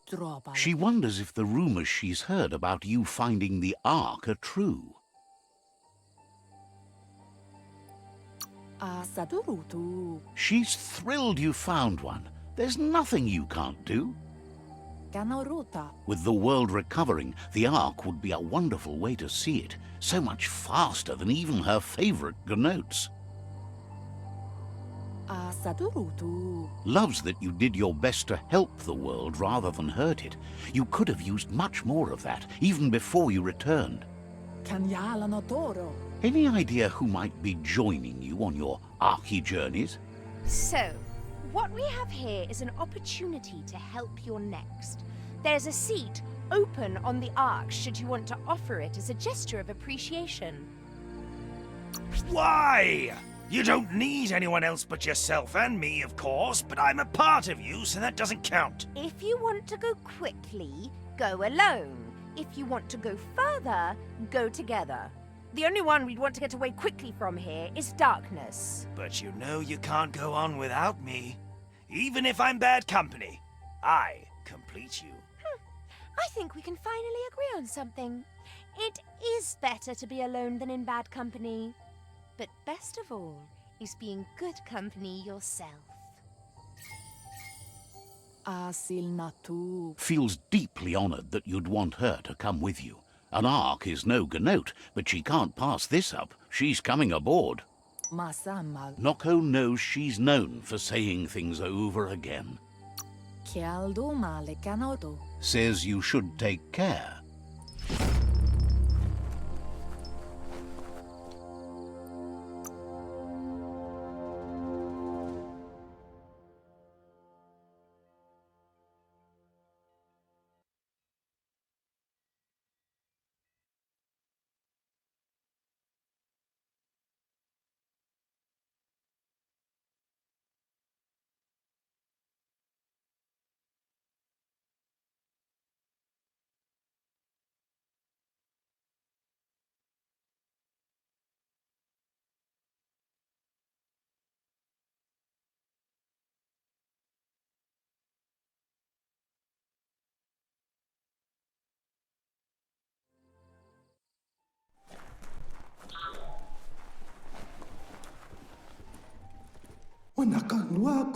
Dropa. She wonders if the rumors she's heard about you finding the Ark are true. Sadurutu. She's thrilled you found one. There's nothing you can't do. Kanaruta. With the world recovering, the Ark would be a wonderful way to see it. So much faster than even her favorite Gnotes. Sadurutu. Loves that you did your best to help the world rather than hurt it. You could have used much more of that, even before you returned. Kanyala Notoro. Any idea who might be joining you on your Arky journeys? So, what we have here is an opportunity to help your next. There's a seat open on the Ark should you want to offer it as a gesture of appreciation. Why? You don't need anyone else but yourself and me, of course, but I'm a part of you, so that doesn't count. If you want to go quickly, go alone. If you want to go further, go together. The only one we'd want to get away quickly from here is darkness. But you know you can't go on without me. Even if I'm bad company, I complete you. I think we can finally agree on something. It is better to be alone than in bad company. But best of all is being good company yourself. Asilnatu. Feels deeply honored that you'd want her to come with you. An Ark is no Gnote, but she can't pass this up. She's coming aboard. Masamal. Noko knows she's known for saying things over again. Kialdo male kanodo. Says you should take care.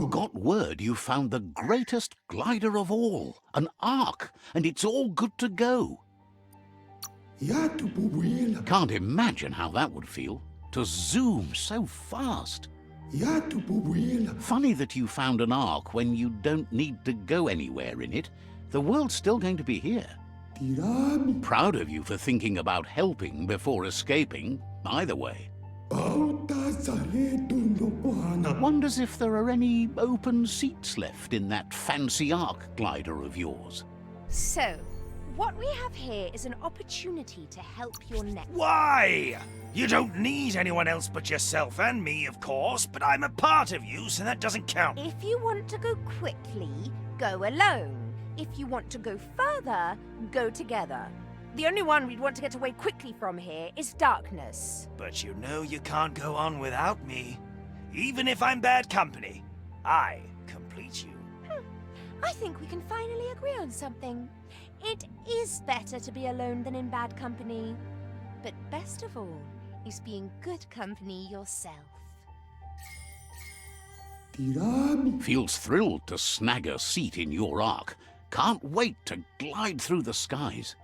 Got word you found the greatest glider of all, an Ark, and it's all good to go. Can't imagine how that would feel, to zoom so fast. Funny that you found an Ark when you don't need to go anywhere in it. The world's still going to be here. Proud of you for thinking about helping before escaping, either way. Wonders if there are any open seats left in that fancy Ark glider of yours. So, what we have here is an opportunity to help your next. Why? You don't need anyone else but yourself and me, of course, but I'm a part of you, so that doesn't count. If you want to go quickly, go alone. If you want to go further, go together. The only one we'd want to get away quickly from here is darkness. But you know you can't go on without me. Even if I'm bad company, I complete you. I think we can finally agree on something. It is better to be alone than in bad company. But best of all is being good company yourself. Feels thrilled to snag a seat in your Ark. Can't wait to glide through the skies.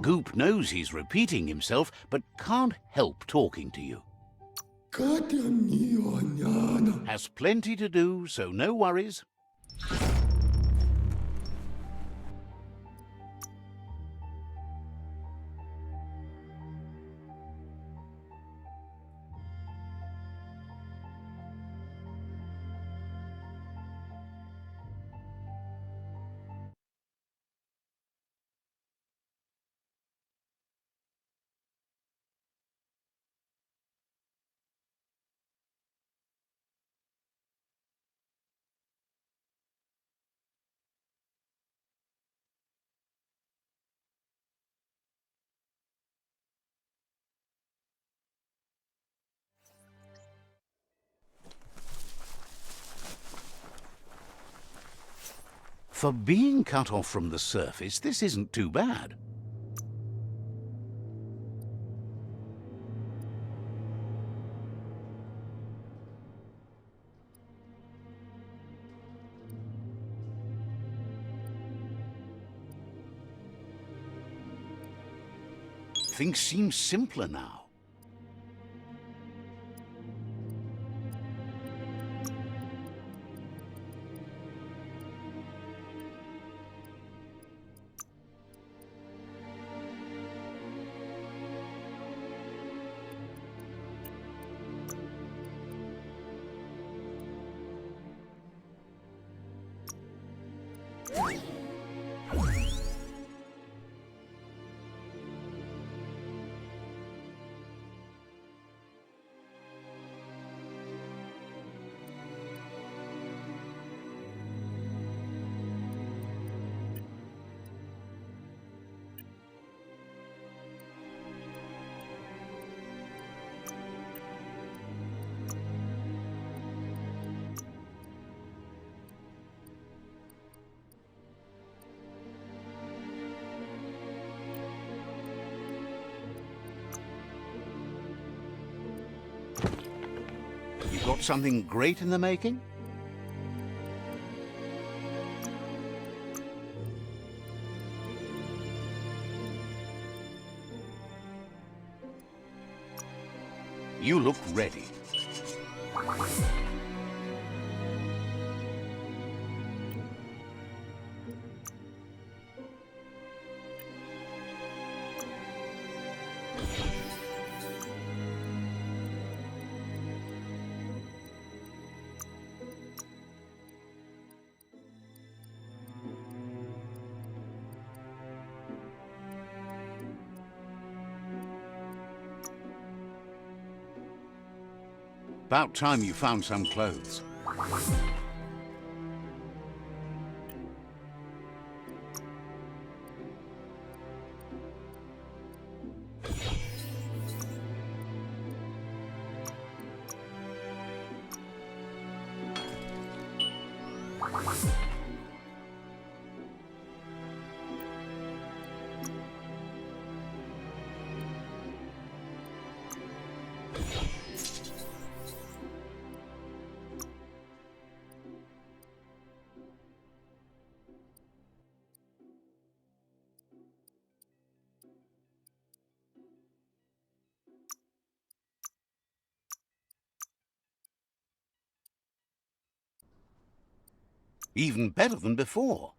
Goop knows he's repeating himself, but can't help talking to you. Has plenty to do, so no worries. For being cut off from the surface, this isn't too bad. Things seem simpler now. You got something great in the making? You look ready. About time you found some clothes. Even better than before.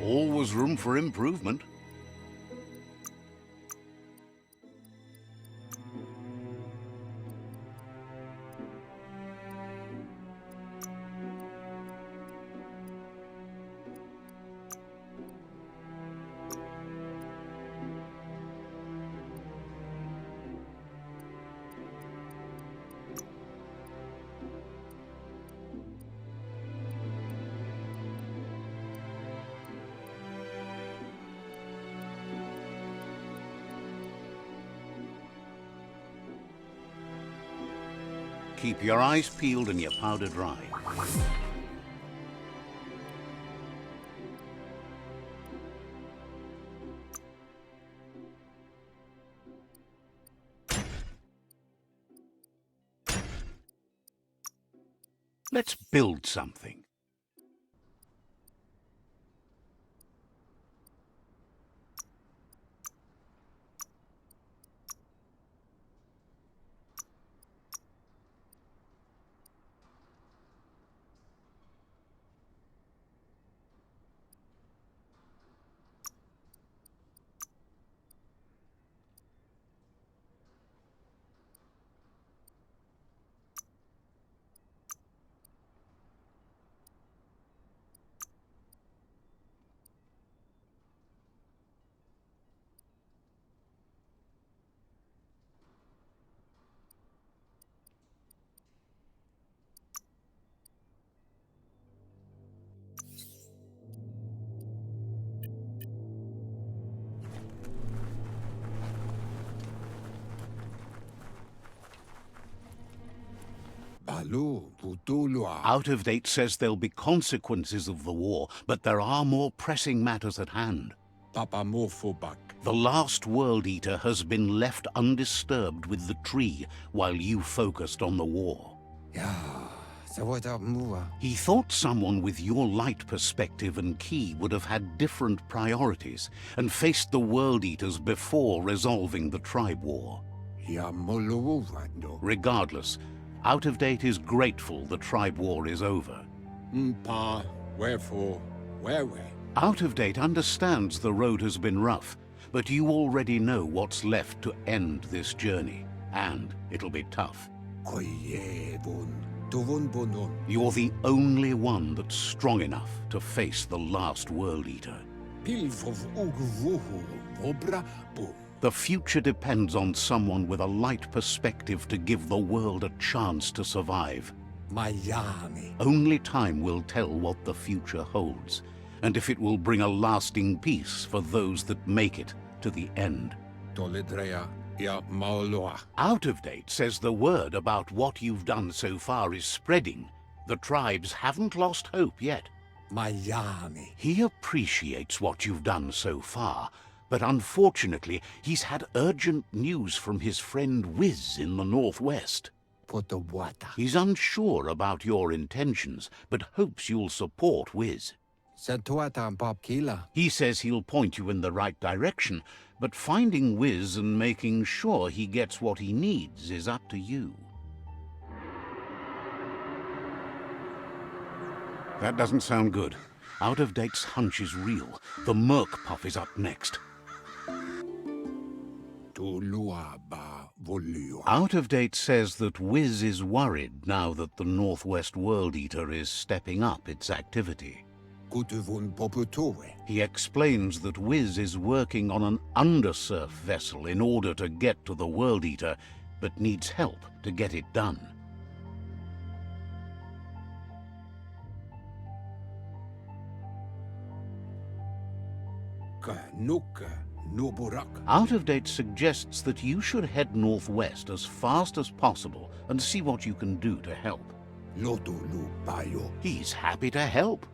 Always room for improvement. Keep your eyes peeled and your powder dry. Let's build something. Out of Date says there'll be consequences of the war, but there are more pressing matters at hand. The last World Eater has been left undisturbed with the tree while you focused on the war. He thought someone with your light perspective and key would have had different priorities and faced the World Eaters before resolving the tribe war. Regardless, Out of Date is grateful the tribe war is over. Mpa, wherefore, where? Out of Date understands the road has been rough, but you already know what's left to end this journey, and it'll be tough. You're the only one that's strong enough to face the last World Eater. The future depends on someone with a light perspective to give the world a chance to survive. Only time will tell what the future holds, and if it will bring a lasting peace for those that make it to the end. Out of Date says the word about what you've done so far is spreading. The tribes haven't lost hope yet. He appreciates what you've done so far, but unfortunately he's had urgent news from his friend Wiz in the northwest. He's unsure about your intentions, but hopes you'll support Wiz. He says he'll point you in the right direction, but finding Wiz and making sure he gets what he needs is up to you. That doesn't sound good. Out of Date's hunch is real. The Merc Puff is up next. Out of Date says that Wiz is worried now that the Northwest World Eater is stepping up its activity. He explains that Wiz is working on an undersurf vessel in order to get to the World Eater, but needs help to get it done. Out of Date suggests that you should head northwest as fast as possible and see what you can do to help. He's happy to help.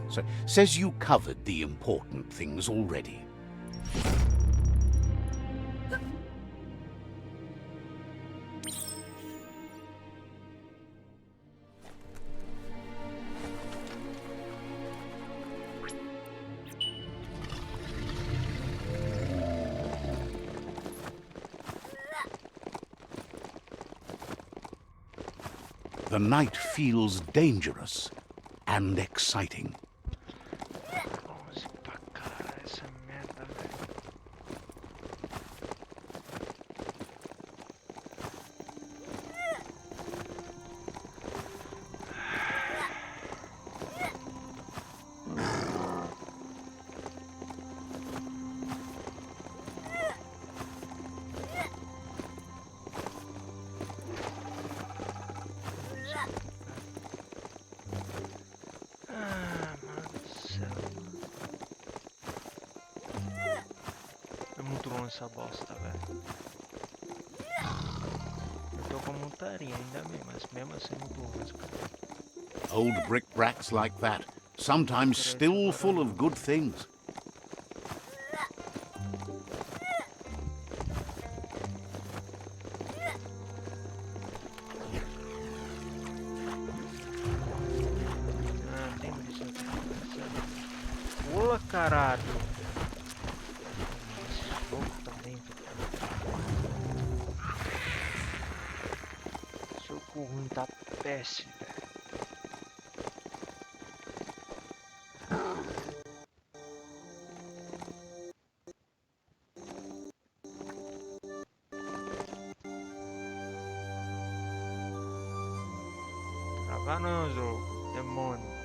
So, says you covered the important things already. The night feels dangerous and exciting. Vamos empacar essa merda, velho. Essa bosta, velho. Eu tô com montaria ainda bem, mas mesmo assim é muito longe, cara. Old brick-bracks like that, sometimes still full of good things. Ah, tem bicho aqui. Pula, caralho. Ruim tá péssimo, velho. Trava não, jogo. Demônio.